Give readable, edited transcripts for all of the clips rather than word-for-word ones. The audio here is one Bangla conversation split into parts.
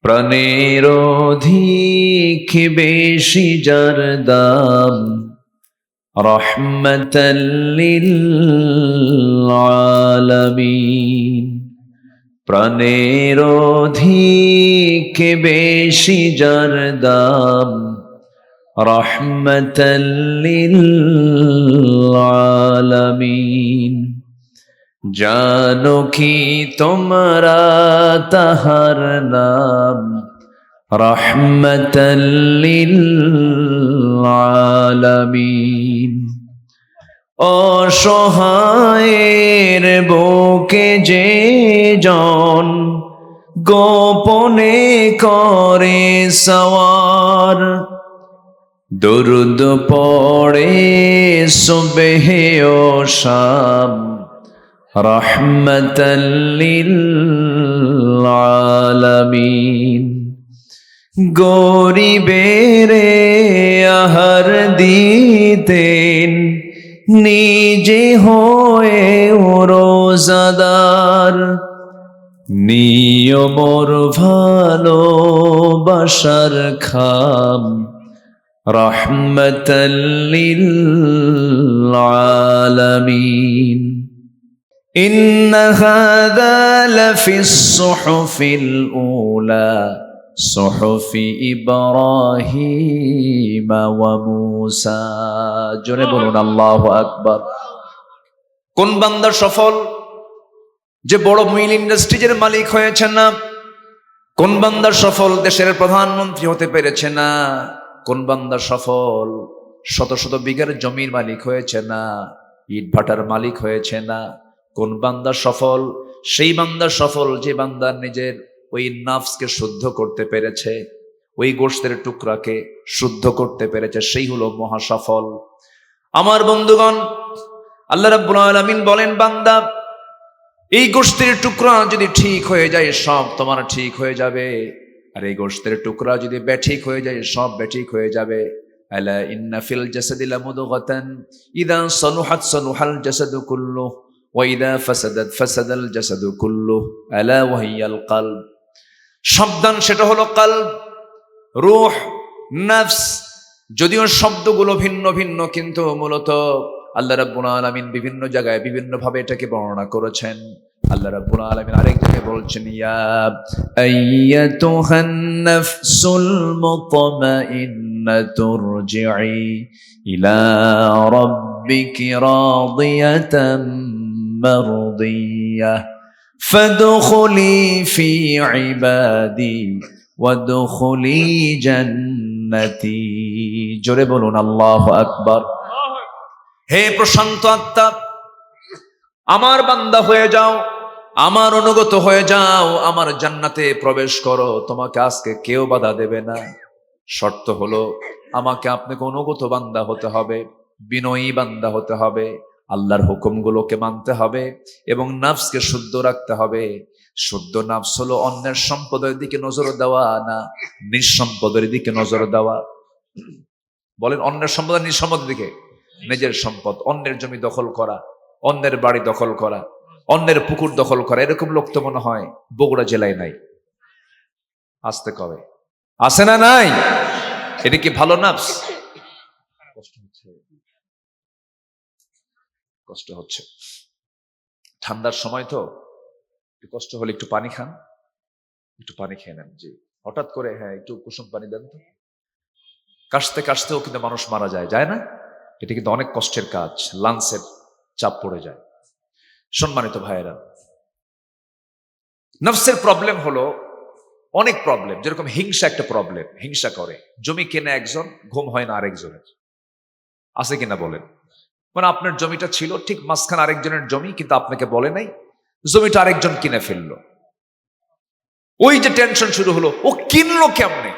প্রাণের অধিক বেশি যার দাম, রহমাতাল লিল আলামিন। প্রাণের অধিক বেশি যার দাম, রহমাতাল লিল আলামিন। জানো কি তোমরা তাহার নাম, রহমাতাল লিল আলামিন। অসহায়ের বুকে যে জন গোপনে করে সওয়ার, দরুদ পড়ে সুবহে ও শাম, রহমাতাল লিল আলামিন। গরিবেরে আহার দিতেন, নিজে হয়ে রোজাদার, নিয়মর ভালোবাসার খাম, রহমাতাল লিল আলামিন। ইন্না হাযা লাফিস সুহুফিল উলা, সুহুফি ইব্রাহিম ওয়া মূসা। জোরে বলুন আল্লাহু আকবার। কোন বান্দা সফল? যে বড় মিল ইন্ডাস্ট্রিজের মালিক হয়েছে না। কোন বান্দা সফল? দেশের প্রধানমন্ত্রী হতে পেরেছে না। কোন বান্দা সফল? শত শত বিঘার জমির মালিক হয়েছে না, ইট ভাটার মালিক হয়েছে না। কোন বান্দা সফল? সেই বান্দা সফল যে বান্দা নিজের ওই নাফসকে শুদ্ধ করতে পেরেছে, ওই গোশতের টুকরাকে শুদ্ধ করতে পেরেছে, সেই হলো মহা সফল। আমার বন্ধুগণ, আল্লাহ রাব্বুল আলামিন বলেন, বান্দা এই গোশতের টুকরা যদি ঠিক হয়ে যায় সব তোমার ঠিক হয়ে যাবে, আর এই গোশতের টুকরা যদি বেঠিক হয়ে যায় সব বেঠিক হয়ে যাবে। আলা ইন্না ফিল জাসাদি লামুদগাতান ইযা সালুহাত সালুহাল জাসাদু কুল্লুহু ওয়া ইযা ফাসাদাত ফাসাদাল জাসাদু কুল্লুহু আলা ওয়া হিয়াল কলব। সাবধান, সেটা হলো কলব, রূহ, নফস। যদিও শব্দগুলো ভিন্ন ভিন্ন, কিন্তু মূলত আল্লাহ রাব্বুল আলামিন বিভিন্ন জায়গায় বিভিন্ন ভাবে এটাকে বর্ণনা করেছেন। আল্লাহ রাব্বুল আলামিন আরেক জায়গায় বলছেন, ইয়া আইয়াতুহান নাফসুল মুতমাইন্নাতু রজিই ইলা রাব্বিকি রাদিয়াতাম মারদিয়াহ ফাদখুলি ফি ইবাদি ওয়াদখুলি জান্নাতি। জোরে বলুন আল্লাহু আকবার। হে প্রশান্ত আত্মা, আমার বান্দা হয়ে যাও, আমার অনুগত হয়ে যাও, আমার জান্নাতে প্রবেশ করো। তোমাকে আজকে কেউ বাধা দেবে না। শর্ত হলো আমাকে আপনাকে অনুগত বান্দা হতে হবে, বিনয়ী বান্দা হতে হবে, আল্লাহর হুকুমগুলোকে মানতে হবে এবং নাফসকে শুদ্ধ রাখতে হবে। শুদ্ধ নাফস হলো অন্যের সম্পদের দিকে নজর দেওয়া না, নিঃসম্পদের দিকে নজর দেওয়া। বলেন, অন্যের সম্পদ নিঃসম্পদের দিকে? নিজের সম্পদ, অন্যের জমি দখল করা, অন্যের বাড়ি দখল করা, অন্যের পুকুর দখল করা, এরকম লোক তো মনে হয় বগুড়া জেলায় নাই। আসতে কবে আসে না? নাই। এটা কি ভালো নাফস? কষ্ট হচ্ছে, ঠান্ডার সময় তো একটু কষ্ট হলে একটু পানি খান, একটু পানি খেয়ে নেন। জি, হঠাৎ করে হ্যাঁ একটু কুসুম পানি দেন তো। কাশতে কাশতেও কিন্তু মানুষ মারা যায়, যায় না? এটা কিন্তু অনেক কষ্টের কাজ, লাংসের চাপ পড়ে যায়। সম্মানিত ভাইয়েরা, নফসের প্রবলেম হলো অনেক প্রবলেম। যেরকম হিংসা একটা প্রবলেম, হিংসা করে। জমি কেনে একজন, ঘুম হয় না আরেকজনের। আছে কিনা বলেন? মানে আপনার জমিটা ছিল ঠিক মাঝখানে আরেকজনের জমি, কিন্তু আপনাকে বলে নাই, জমিটা আরেকজন কিনে ফেললো। ওই যে টেনশন শুরু হলো, ও কিনলো কেমনে,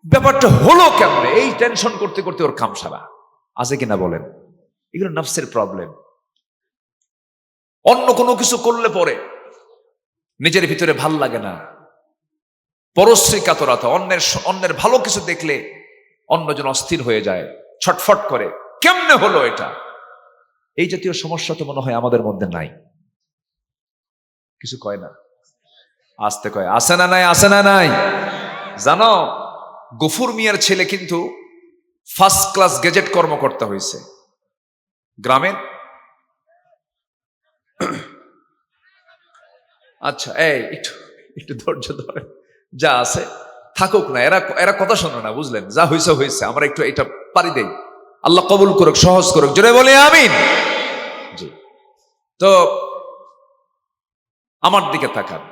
ব্যাপারটা হলো কেমনে, এই টেনশন করতে করতে ওর কাম সারা। আছে কিনা বলেন? এগুলো নফসের প্রবলেম। অন্য কোনো কিছু করলে পরে নিজের ভিতরে ভাল লাগে না, পরশ্রী কাতরতা, অন্যের ভালো কিছু দেখলে অন্যজন অস্থির হয়ে যায়, ছটফট করে, কেমনে হলো এটা। এই জাতীয় সমস্যা তো মনে হয় আমাদের মধ্যে নাই। কিছু কয় না? আসতে কয়, আছে না নাই, আছে না নাই? জানো গফুর মিয়ার ছেলে কিন্তু ফার্স্ট ক্লাস গেজেট কর্মকর্তা হয়েছে গ্রামের। আচ্ছা এই একটু একটু ধৈর্য ধরে, যা আছে থাকুক না, এরা এরা কথা শোনো না, বুঝলেন? যা হয়েছে হয়েছে, আমরা একটু এটা পারি দেই, আল্লাহ কবুল করুক, সহজ করুক, জোরে বলে আমিন। জি, তো আমার দিকে তাকান,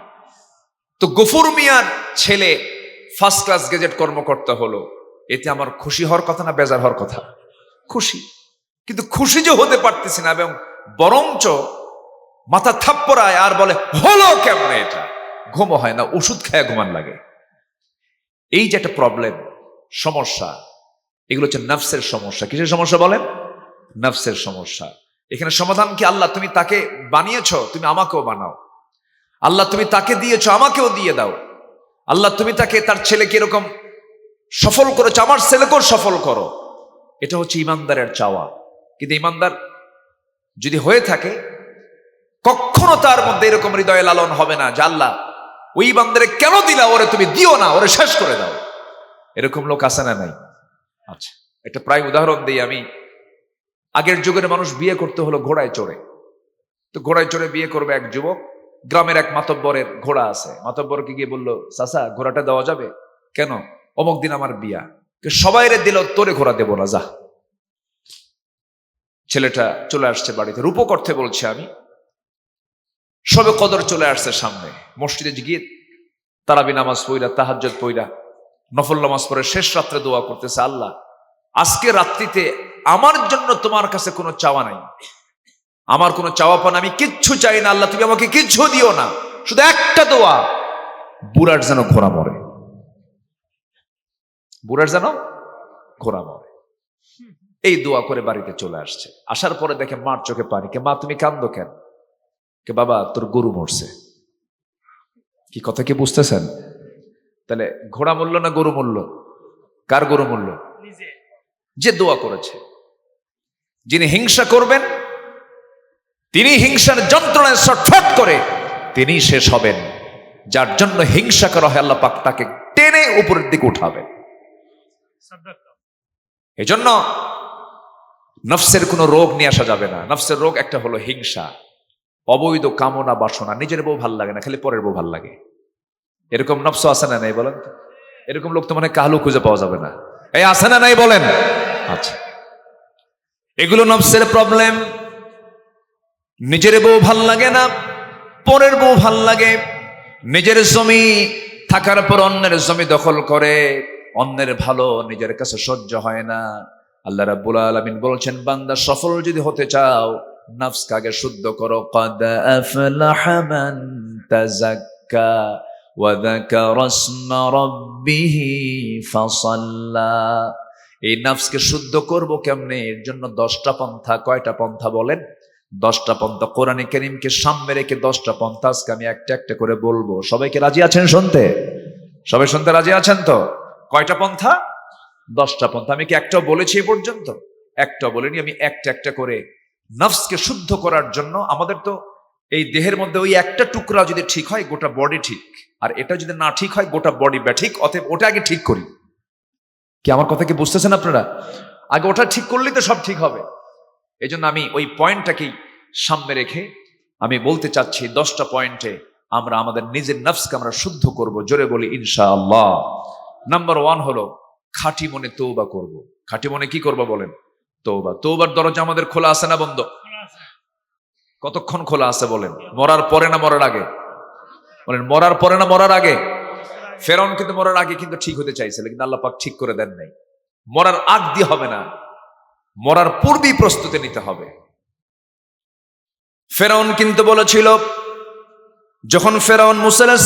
তো গফুর মিয়ার ছেলে ফার্স্ট ক্লাস গেজেট কর্মকর্তা হলো, এতে আমার খুশি হওয়ার কথা না বেজার হওয়ার কথা? খুশি। কিন্তু খুশি যে হতে পারতেছি না, এবং বরঞ্চ মাথা থাপ্পড়ায় আর বলে হলো কেমনে এটা, ঘুমও হয় না, ওষুধ খায় ঘুমান লাগে। এই যে একটা প্রবলেম, সমস্যা, এগুলো হচ্ছে নফসের সমস্যা। কিসের সমস্যা বলেন? নফসের সমস্যা। এখানে সমাধান কি? আল্লাহ তুমি তাকে বানিয়েছো, তুমি আমাকেও বানাও। আল্লাহ তুমি তাকে দিয়েছো, আমাকেও দিয়ে দাও। আল্লাহ তুমি তাকে, তার ছেলেকে এরকম সফল করেছো, আমার ছেলেকেও সফল করো। এটা হচ্ছে ইমানদারের চাওয়া। কিন্তু ইমানদার যদি হয়ে থাকে, কখনো তার মধ্যে এরকম হৃদয় লালন হবে না যে আল্লাহ ওই বান্দারে কেন দিলা, ওরে তুমি দিও না, ওরে শেষ করে দাও। এরকম লোক আছে না নাই? আচ্ছা, একটা প্রায় উদাহরণ দিই আমি। আগের যুগের মানুষ বিয়ে করতে হলো ঘোড়ায় চড়ে। তো ঘোড়ায় চড়ে বিয়ে করবে এক যুবক, গ্রামের এক মাতব্বরের ঘোড়া আছে। মাতব্বরকে গিয়ে বললো, চাচা ঘোড়াটা দেওয়া যাবে? কেন? অমুক দিন আমার বিয়া। সবাইরে দিল, তোরে ঘোড়া দেবো না, যা। ছেলেটা চলে আসছে বাড়িতে, রূপক অর্থে বলছে আমি। সবে কদর চলে আসছে সামনে, মসজিদে গিয়ে তারাবি নামাজ পইরা, তাহাজ্জুদ পইরা, নফল নামাজ পড়ে শেষ রাত্রে দোয়া করতেছে, আল্লাহ আজকে রাত্রিতে আমার জন্য তোমার কাছে কোনো চাওয়া নাই, আমার কোনো চাওয়া পান আমি কিচ্ছু চাই না, আল্লাহ তুমি আমাকে কিচ্ছু দিও না, শুধু একটা দোয়া, বুড়ার যেন ঘোড়া মরে, বুড়ার যেন ঘোড়া মরে। এই দোয়া করে বাড়িতে চলে আসছে। আসার পরে দেখে মার চোখে পানি। কে মা তুমি কান্দো কেন? কে বাবা তোর গরু মরছে। কি কথা কি বুঝতেছেন? তাহলে ঘোড়া মূল্য না গরু মূল্য? কার গরু মূল্য? যে দোয়া করেছে। যিনি হিংসা করবেন তিনি হিংসার যন্ত্রণায় ছটফট করে তিনি শেষ হবেন। যার জন্য হিংসা করা হয় আল্লাহ পাক তাকে টেনে উপরের দিকে উঠাবে। এজন্য নফসের কোনো রোগ নিয়ে আসা যাবে না। নফসের রোগ একটা হলো হিংসা, অবৈধ কামনা বাসনা, নিজের বউ ভাল লাগে না, খালি পরের বউ ভাল লাগে। এরকম নফস আছে না নাই বলেন? এরকম লোক তো মানে কালও খুঁজে পাওয়া যাবে না। এই আছে না নাই বলেন? আচ্ছা, এগুলো নফসের প্রবলেম। নিজের বউ ভাল লাগে না, পরের বউ ভাল লাগে। নিজের জমি থাকার পর অন্যের জমি দখল করে, অন্যের ভালো নিজের কাছে সহ্য হয় না। আল্লাহ রাব্বুল আলামিন বলছেন, বান্দা সফল যদি হতে চাও নফসকে আগে শুদ্ধ করো। ক্বাদ আফলাহা মান তাযাক্কা ওয়া যাকারা ইসমা রাব্বিহি ফাসাল্লা। এই নফসকে শুদ্ধ করব কেমনে? এর জন্য 10টা পন্থা। কয়টা পন্থা বলেন? 10টা পন্থা। কোরআনে কারীমকে সামনে রেখে 10টা পন্থা আজকে আমি একটা একটা করে বলবো। সবাইকে রাজি আছেন শুনতে? সবাই শুনতে রাজি আছেন তো? কয়টা পন্থা? 10টা পন্থা। আমি কি একটাও বলেছি এ পর্যন্ত? একটাও বলিনি। আমি একটা একটা করে নফসকে শুদ্ধ করার জন্য, আমাদের তো এই দেহের মধ্যে ওই একটা টুকরা যদি ঠিক হয় গোটা বডি ঠিক, আর এটা যদি না ঠিক হয় গোটা বডি ব্যাঠিক। অতএব ওটা আগে ঠিক করি। কি আমার কথা কি বুঝতেছেন আপনারা? আগে ওটা ঠিক করলেই তো সব ঠিক হবে। এই জন্য আমি ওই পয়েন্টটাকেই সামনে রেখে আমি বলতে চাচ্ছি, 10টা পয়েন্টে আমরা আমাদের নিজের নফসকে আমরা শুদ্ধ করব। জোরে বলি ইনশাআল্লাহ। নাম্বার 1 হলো খাঁটি মনে তওবা করব। খাঁটি মনে কি করব বলেন? তওবা। তওবার দরজা আমাদের খোলা আছে না বন্ধ? কতক্ষণ খোলা আছে বলেন? মরার পরে না মরার আগে? বলেন মরার পরে না মরার আগে? ফেরাউন কিন্তু মরার আগে কিন্তু ঠিক হতে চাইছিল, কিন্তু আল্লাহ পাক ঠিক করে দেন নাই। মরার আগ দিয়ে হবে না, মরার পূর্বেই প্রস্তুতি নিতে হবে। ফেরাউন কিন্তু বলেছিল, যখন ফেরাউন মুসা আলাইহিস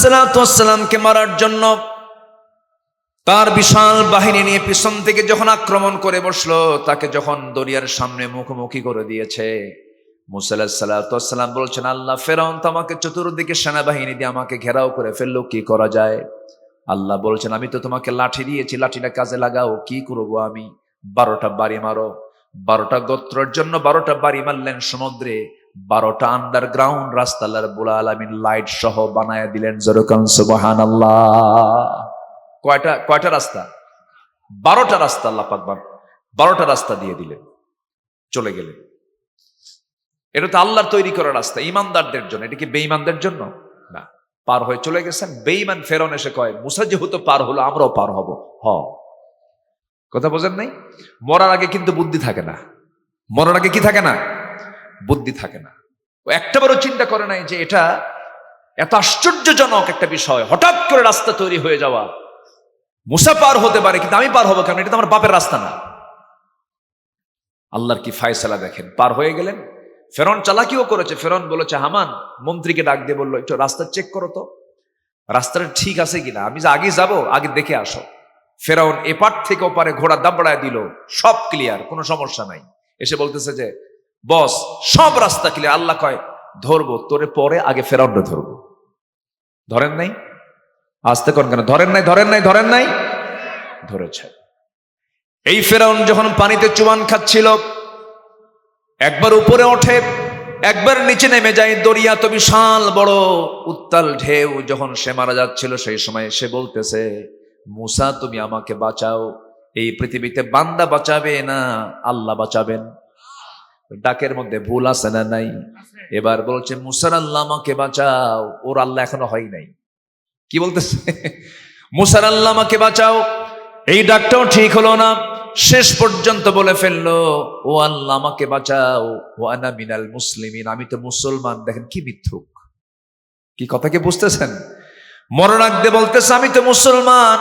সালামকে মারার জন্য তার বিশাল বাহিনী নিয়ে পিছন থেকে যখন আক্রমণ করে বসলো, তাকে যখন দরিয়ার সামনে মুখোমুখি করে দিয়েছে, মুসা আলাইহিস সালাম বলছেন, আল্লাহ ফেরাউন তো আমাকে চতুর্দিকে সেনাবাহিনী দিয়ে আমাকে ঘেরাও করে ফেললো, কি করা যায়? আল্লাহ বলছেন, আমি তো তোমাকে লাঠি দিয়েছি, লাঠিটা কাজে লাগাও। কি করবো আমি? 12টা বাড়ি মারো। 12টা গোত্রের জন্য 12টা বাড়ি মারলেন সমুদ্রে। 12টা আন্ডারগ্রাউন্ড রাস্তা আল্লাহ রাব্বুল আলামিন লাইট সহ বানায়া দিলেন। যেরকম সুবহানাল্লাহ। কয়টা রাস্তা? 12টা রাস্তা। আল্লাহ পাক 12টা রাস্তা দিয়ে দিলেন, চলে গেলেন। এটা তো আল্লাহর তৈরি করা রাস্তা, ইমানদারদের জন্য। এটা কি বেঈমানদের জন্য না? পার হয়ে চলে গেছেন। বেঈমান ফেরাউন এসে কয়, মুসা যেহেতু পার হলো, আমরাও পার হব। কথা বোঝেন নাই? মরার আগে কিন্তু বুদ্ধি থাকে না। মরার আগে কি থাকে না? বুদ্ধি থাকে না। ও একটাবারও চিন্তা করে নাই যে এটা এত আশ্চর্যজনক একটা বিষয়, হঠাৎ করে রাস্তা তৈরি হয়ে যাওয়া। মুসা পার হতে পারে, কিন্তু আমি পার হবো কেন? এটা তো আমার বাপের রাস্তা না। আল্লাহর কি ফায়সালা দেখেন। পার হয়ে গেলেন। ফেরাউন চালাকিও করেছে। ফেরাউন বলেছে, হামান মন্ত্রীকে ডাক দিয়ে বললো, একটু রাস্তা চেক করো তো, রাস্তাটা ঠিক আছে কিনা, আমি যে আগে যাব, আগে দেখে আসো। ফেরাউন এপার থেকে ওপারে ঘোড়া দাবড়ায় দিল, সব ক্লিয়ার, কোনো সমস্যা নাই। এসে বলতেছে যে, বস সব রাস্তা ক্লিয়ার। আল্লাহ কয়, ধরবো তোরে পরে, আগে ফেরাউনটা ধরবো। ধরেন নাই? আসতে কোন কেন? ধরেন নাই, ধরেন নাই, ধরেন নাই, ধরেছে। এই ফেরাউন যখন পানিতে চুবান খাচ্ছিল, একবার উপরে ওঠে, একবার নিচে নেমে যায়। দরিয়া তো বিশাল বড়, উত্তাল ঢেউ। যখন সে মারা যাচ্ছিল, সেই সময় সে বলতেছে, মুসা তুমি আমাকে বাঁচাও। এই পৃথিবীতে বান্দা বাঁচাবে না, আল্লাহ বাঁচাবেন। ডাকের মধ্যে ভুল আছে না নাই? এবার বলছে, মুসার আল্লাহ আমাকে বাঁচাও। ওর আল্লাহ এখনো হয় নাই। কি বলতেছে? মুসার আল্লাহ আমাকে বাঁচাও। এই ডাকটাও ঠিক হলো না। শেষ পর্যন্ত বলে ফেললো, ও আল্লাহ আমাকে বাঁচাও, ও আনা মিনাল মুসলিমিন, আমি তো মুসলমান। দেখেন কি মিথ্যুক, কি কথা কি বুঝতেছেন? মরণ আগতে বলতেছে, আমি তো মুসলমান,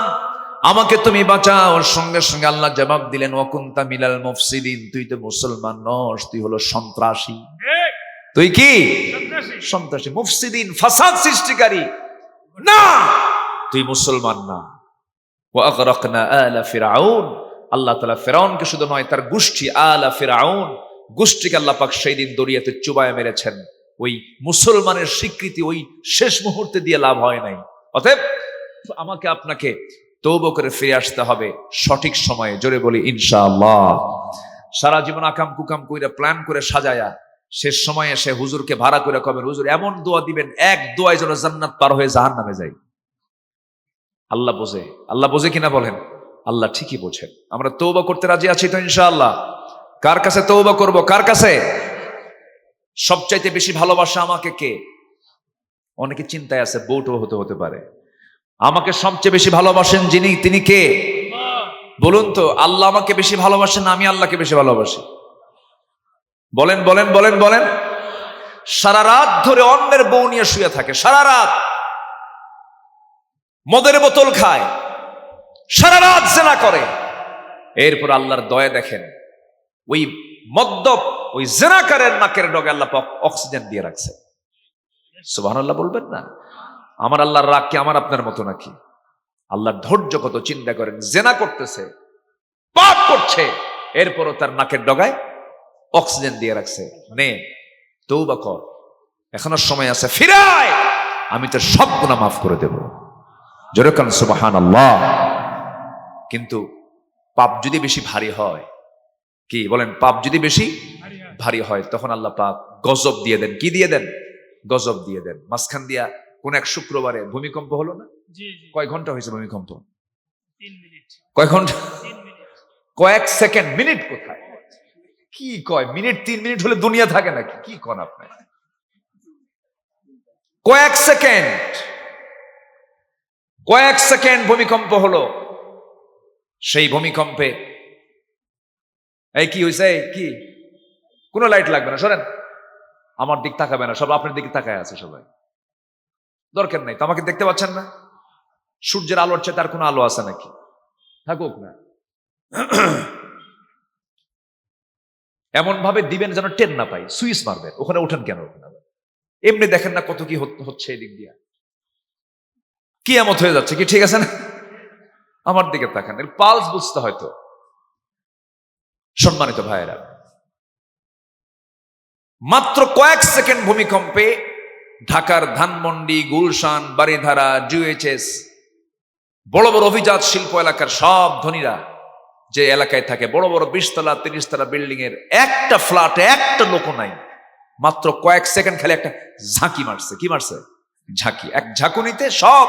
আমাকে তুমি বাঁচাও। সঙ্গে সঙ্গে আল্লাহ জবাব দিলেন, ওয়াকুনতা মিনাল মুফসিদিন, তুই তো মুসলমান নস, তুই হলো সন্ত্রাসী। তুই কি? সন্ত্রাসী, মুফসিদিন, ফাসাদ সৃষ্টিকারী। না, তুই মুসলমান না। ওয়া আগরাকনা আলা ফিরআউন, আল্লাহ তাআলা ফিরআউনকে শুধু নয়, তার গোষ্ঠী আলা ফিরআউন, গোষ্ঠীকে আল্লাহ পাক সেই দিন দরিয়াতে চুবায় মেরেছেন। ওই মুসলমানের স্বীকৃতি ওই শেষ মুহূর্তে দিয়ে লাভ হয় নাই। অতএব আমাকে আপনাকে তওবা করে ফিরে আসতে হবে সঠিক সময়ে। জোরে বলি ইনশাআল্লাহ। সারা জীবন আকাম কুকাম কইরা প্ল্যান করে সাজায়া শেষ সময়ে এসে হুজুরকে ভাড়া করে কবেন, হুজুর এমন দোয়া দিবেন, এক দোয়ায় যেন জান্নাত পার হয়ে জাহান্নামে যাই। আল্লাহ বোঝে। আল্লাহ বোঝে কিনা বলেন? আল্লাহ ঠিকই বোঝেন। আমরা তওবা করতে রাজি আছি তো ইনশাআল্লাহ? কার কাছে তওবা করব? কার কাছে? সবচাইতে বেশি ভালোবাসা আমাকে কে? অনেকে চিন্তায় আছে, বউটো হতে পারে। আমাকে সবচেয়ে বেশি ভালোবাসেন যিনি, তিনি কে? বলুন তো। আল্লাহ আমাকে বেশি ভালোবাসেন না আমি আল্লাহকে বেশি ভালোবাসি? বলেন বলেন বলেন বলেন। সারা রাত ধরে অন্যের বউ নিয়ে শুয়ে থাকে, সারা রাত মদের বোতল খায়, সারা রাত জেনা করে। এরপর আল্লাহর দয়া দেখেন, ওই মদ্যপ ওই জেনাকারের নাকের ডগে আল্লাহ পাক অক্সিজেন দিয়ে রাখছে। সুবহানাল্লাহ বলবেন না? আমার আল্লাহর রাগ কি আমার আপনার মতো নাকি? আল্লাহর ধৈর্য কত চিন্তা করেন। জেনা করতেছে, পাপ করছে, এরপরও তার নাকের ডগায় অক্সিজেন দিয়ে রাখছে। নে তওবা কর, এখনো সময় আছে, ফিরায়, আমি তোর সব গুনাহ মাফ করে দেব। জোরে কান সুবহানাল্লাহ। কিন্তু পাপ যদি বেশি ভারী হয়, কি বলেন? পাপ যদি বেশি ভারী হয়, তখন আল্লাহ পাক গজব দিয়ে দেন। কি দিয়ে দেন? গজব দিয়ে দেন। মাঝখান দিয়া কোন এক শুক্রবারে ভূমিকম্প হলো না? কয় ঘন্টা হয়েছে ভূমিকম্প? 3 মিনিট। কয় ঘন্টা? 3 মিনিট। কয়েক সেকেন্ড। মিনিট কোথায়? কি কয় মিনিট? 3 মিনিট হলে দুনিয়া থাকে নাকি? কি কোন আপনি? কয়েক সেকেন্ড, কয়েক সেকেন্ড ভূমিকম্প হলো। সেই ভূমিকম্পে এই কি হয়েছে? কি? কোনো লাইট লাগবে না, সরেন। আমার দিক তাকাবে না, সব আপনার দিকে তাকায় আছে সবাই। দরকার নাই তো, আমাকে দেখতে পাচ্ছেন না? সূর্যের আলোর চেয়ে তার কোনো আলো আছে নাকি? থাকুক না। এমন ভাবে দিবেন যেন টেন না পাই, সুইচ মারবেন। ওখানে উঠেন কেন? এমনি দেখেন না কত কি হচ্ছে এই দিক দিয়া, কিয়ামত হয়ে যাচ্ছে। কি ঠিক আছে না? আমার দিকে তাকান, এর পালস বুঝতে হয়তো। সম্মানিত ভাইয়েরা, মাত্র কয়েক সেকেন্ড ভূমিকম্পে ঢাকার ধানমন্ডি, গুলশান, বারিধারা, জিএইচএস, বড় বড় অভিজাত শিল্প এলাকার সব ধনীরা যে এলাকায় থাকে, বড় বড় 20 তলা 30 তলা বিল্ডিং এর একটা ফ্ল্যাটে একটা লোক নাই। মাত্র কয়েক সেকেন্ড খালি একটা ঝাঁকি মারছে। কি মারছে? ঝাঁকি। এক ঝাঁকুনিতে সব,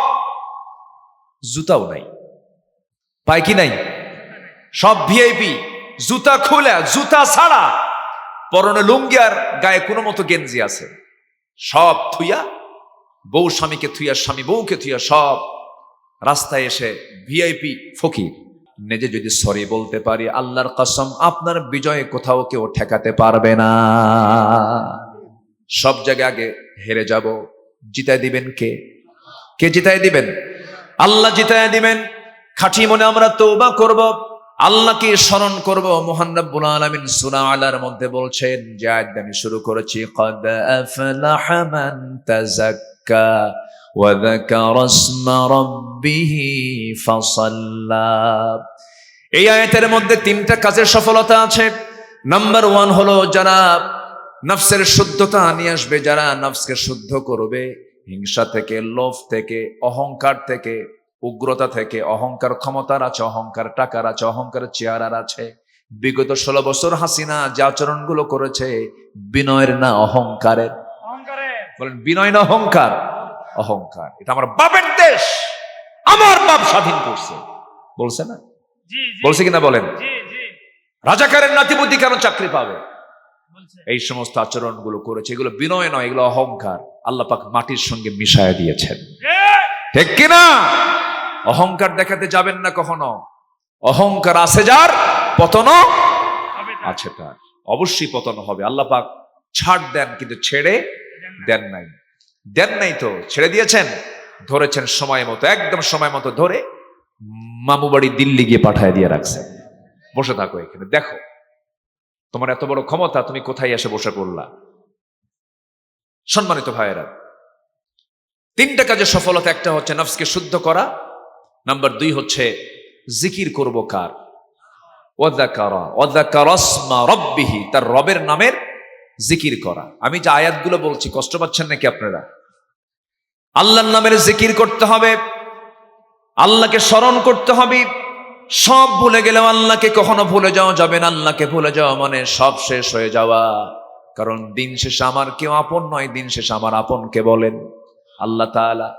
জুতাও নাই, পায় কি নাই, সব ভিআইপি, জুতা খুলে, জুতা ছাড়া, পরনে লুঙ্গি আর গায়ে কোনো মতো গেঞ্জি আছে, সব থুইয়া, বউ স্বামীকে থুইয়া, স্বামী বউকে থুইয়া, সব রাস্তায় এসে ভিআইপি ফকির। নিজে যদি সরি বলতে পারি, আল্লাহর কসম আপনার বিজয়ে কোথাও কেউ ঠেকাতে পারবে না। সব জায়গায় আগে হেরে যাব, জিতায় দিবেন কে? কে জিতায় দিবেন? আল্লাহ জিতায় দিবেন। খাঁটি মনে আমরা তওবা করব, আল্লাহকে স্মরণ করব। মহান রব্বুল আলামিন সূরা আলার মধ্যে বলছেন, যে আয়াত আমি শুরু করেছি, ক্বাদ আফলাহা মান তাযাক্কা ওয়া যাকারা ইসমা রাব্বিহি ফাসাল্লা। এই আয়াতের মধ্যে তিনটা কাজের সফলতা আছে। নাম্বার 1 হলো যারা নফসের শুদ্ধতা নিয়ে আসবে, যারা নফসকে শুদ্ধ করবে হিংসা থেকে, লোভ থেকে, অহংকার থেকে, উগ্রতা থেকে। অহংকার ক্ষমতার আছে, অহংকার টাকার আছে, অহংকার চেহারার আছে। বিগত 16 বছর হাসিনা যে আচরণগুলো করেছে, বিনয়ের না অহংকারের? বলেন বিনয় না অহংকার? অহংকার। এটা আমার বাপের দেশ, আমার বাপ স্বাধীন করছে, বলছে না? বলছে কিনা বলেন? রাজাকারের নাতিপুতি কেন চাকরি পাবে? এই সমস্ত আচরণগুলো করেছে, এগুলো বিনয় নয়, এগুলো অহংকার। আল্লাহ পাক মাটির সঙ্গে মিশায়া দিয়েছেন, ঠিক কিনা? অহংকার দেখাতে যাবেন না কখনো। অহংকার আছে যার, পতন আছে তার। অবশ্যই পতন হবে। আল্লাহ পাক ছাড় দেন, কিন্তু ছেড়ে দেন নাই। দেন নাই তো, ছেড়ে দিয়েছেন, ধরেছেন সময় মতো, একদম সময় মতো ধরে মামু বাড়ি দিল্লি গিয়ে পাঠায় দিয়ে রাখছে। বসে থাকো এখানে, দেখো তোমার এত বড় ক্ষমতা, তুমি কোথায় এসে বসে পড়লা? সম্মানিত ভাইয়েরা, তিনটা কাজের সফলতা। একটা হচ্ছে নফসকে শুদ্ধ করা, নাম্বার 2 হচ্ছে জিকির করব কার? ওয়াযাকারা ইসমা রাব্বিহি, তার রবের নামের জিকির করা। আমি যে আয়াতগুলো বলছি, কষ্ট পাচ্ছেন নাকি আপনারা? আল্লাহর নামের জিকির করতে হবে, আল্লাহকে স্মরণ করতে হবে। সব ভুলে গেলেও আল্লাহকে কখনো ভুলে যাওয়া যাবে না। আল্লাহকে ভুলে যাওয়া মানে সব শেষ হয়ে যাওয়া। কারণ দিন শেষে আমার কেউ আপন নয়, দিন শেষে আমার আপন কে বলেন? আল্লাহ তাআলা।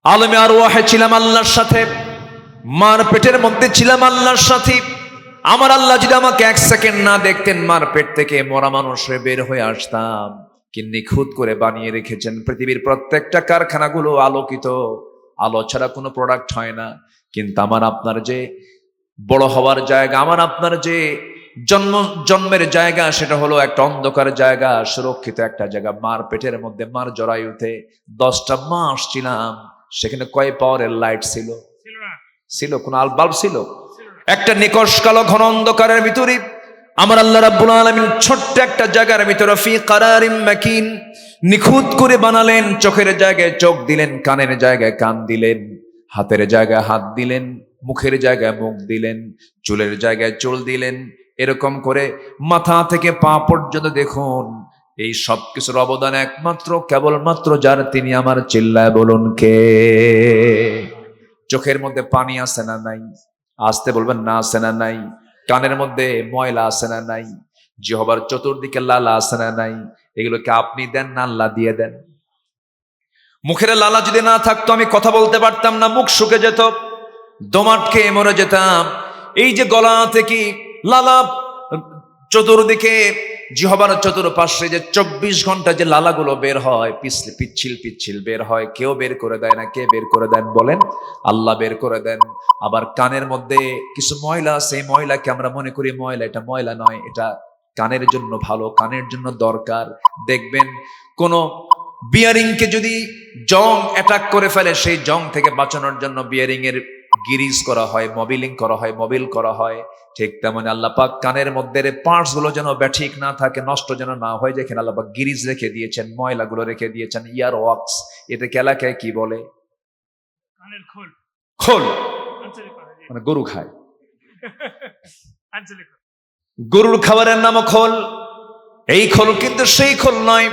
আলমে আরওয়াহে ছিলাম আল্লাহর সাথে, মার পেটের মধ্যে ছিলাম আল্লাহর সাথে। আমার আল্লাহ যদি আমাকে 1 সেকেন্ড না দেখতেন, মার পেট থেকে মরা মানুষ হয়ে বের হয়ে আসতাম। কি নিখুঁত করে বানিয়ে রেখেছেন। পৃথিবীর প্রত্যেকটা কারখানাগুলো আলোকিত, আলো ছাড়া কোনো প্রোডাক্ট হয় না। কিন্তু আমার আপনার যে বড় হওয়ার জায়গা, আমার আপনার যে জন্মের জায়গা, সেটা হলো একটা অন্ধকার জায়গা, সুরক্ষিত একটা জায়গা। মার পেটের মধ্যে, মার জরায়ুতে 10টা মাস ছিলাম। সেখানে কয় পাওয়ারের লাইট ছিল? ছিল? কোন বাল্ব ছিল? একটা নিকষ কালো ঘন অন্ধকারের ভিতরে আমার আল্লাহ রাব্বুল আলামিন ছোট্ট একটা জায়গার ভিতরে ফি কারারিম মাকিন নিখুঁত করে বানালেন। চোখের জায়গায় চোখ দিলেন, কানের জায়গায় কান দিলেন, হাতের জায়গায় হাত দিলেন, মুখের জায়গায় মুখ দিলেন, চুলের জায়গায় চুল দিলেন। এরকম করে মাথা থেকে পা পর্যন্ত দেখুন, এই সব কিছুর অবদান একমাত্র কেবলমাত্র যার, তিনি আমার। চিল্লায় বলুন কে? চোখের মধ্যে পানি আছে না নাই? আসতে বলবেন না, আছে না নাই? কানের মধ্যে ময়লা আছে না নাই? জিহ্বার চতুর্দিকে লালা আছে না নাই? এগুলোকে আপনি দেন না আল্লাহ দিয়ে দেন? মুখের লালা যদি না থাকতো আমি কথা বলতে পারতাম না, মুখ শুকে যেত, দম আটকে মরে যেতাম। এই যে গলা থেকে লালা, চতুর্দিকে জিহ্বার চতুর্পাশে যে 24 ঘন্টা যে লালাগুলো বের হয়, পিচ্ছিল পিচ্ছিল বের হয়, কেউ বের করে দেয় না। কে বের করে দেন বলেন? আল্লাহ বের করে দেন। আবার কানের মধ্যে কিছু ময়লা আছে, ময়লাকে আমরা মনে করি ময়লা, এটা ময়লা নয়, এটা কানের জন্য ভালো, কানের জন্য দরকার। দেখবেন কোন বিয়ারিংকে যদি জং অ্যাটাক করে ফেলে, সেই জং থেকে বাঁচানোর জন্য বিয়ারিং এর গিরিজ করা হয়, মবিলিং করা হয়, মোবিল করা হয়। ঠিক তেমন আল্লাহ পাক কানের মধ্যে পার্টস গুলো যেন ব্যাঠিক না থাকে, নষ্ট যেন না হয়, যেখানে আল্লাহ পাক গিরিজ রেখে দিয়েছেন, ময়লাগুলো রেখে দিয়েছেন। ইয়ার ওয়াক্স, এটাকে এলাকায় কি বলে? কানের খোল। খোল মানে গরু খায়, গরুর খাবারের নামও খোল। এই খোল কিন্তু সেই খোল নয়।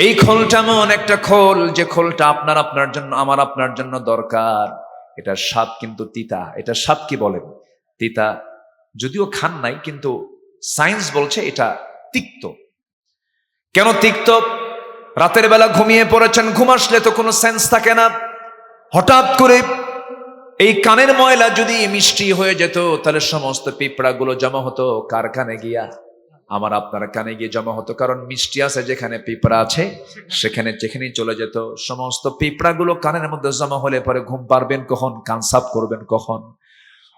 এই খোলটা এমন একটা খোল, যে খোলটা আপনার জন্য, আমার আপনার জন্য দরকার। এটার স্বাদ কিন্তু তিতা। এটার স্বাদ কি বলেন? তিতা। যদিও খান নাই, কিন্তু সায়েন্স বলছে এটা তিক্ত। কেন তিক্ত? রাতের বেলা ঘুমিয়ে পড়েছেন, ঘুম আসলে তো কোনো সেন্স থাকে না। হঠাৎ করে এই কানের ময়লা যদি মিষ্টি হয়ে যেত, তাহলে সমস্ত পিঁপড়াগুলো জমা হতো কার কানে গিয়া? আমার আপনার কানে গিয়ে জমা হতো। কারণ মিষ্টি আছে যেখানে, পিঁপড়া আছে সেখানে, যেখানেই চলে যেত। সমস্ত পিঁপড়াগুলো কানের মধ্যে জমা হলে পরে ঘুম পারবেন কখন? কান সাফ করবেন কখন?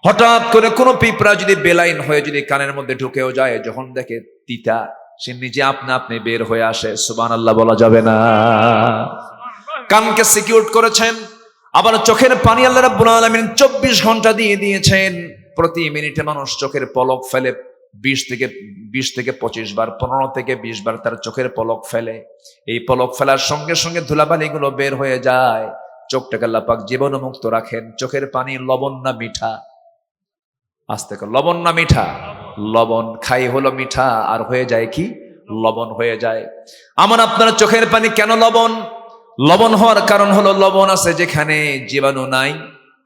হঠাৎ করে কোনো পিঁপড়া যদি বেলাইন হয়ে যদি কানের মধ্যে ঢুকেও যায়, যখন দেখে তিতা, সে নিজে আপনা আপনি বের হয়ে আসে। সুবহানাল্লাহ বলা যাবে না? কানকে সিকিউর করেছেন। আবার চোখের পানি আল্লাহ রাব্বুল আলামিন 24 ঘন্টা দিয়ে দিয়েছেন। প্রতি মিনিটে মানুষ চোখের পলক ফেলে 20 থেকে 25 বার, 15 থেকে 20 বার তার চোখের পলক ফেলে। এই পলক ফেলার সঙ্গে সঙ্গে ধুলাবালিগুলো বের হয়ে যায়। চোখটাকে আল্লাহ পাক জীবাণুমুক্ত রাখেন। চোখের পানি লবণ না মিঠা? আস্তে করে, লবণ না মিঠা? লবণ। খাই হলো মিঠা আর হয়ে যায় কি? লবণ হয়ে যায়। আমার আপনার চোখের পানি কেন লবণ? লবণ হওয়ার কারণ হলো, লবণ আছে যেখানে জীবাণু নাই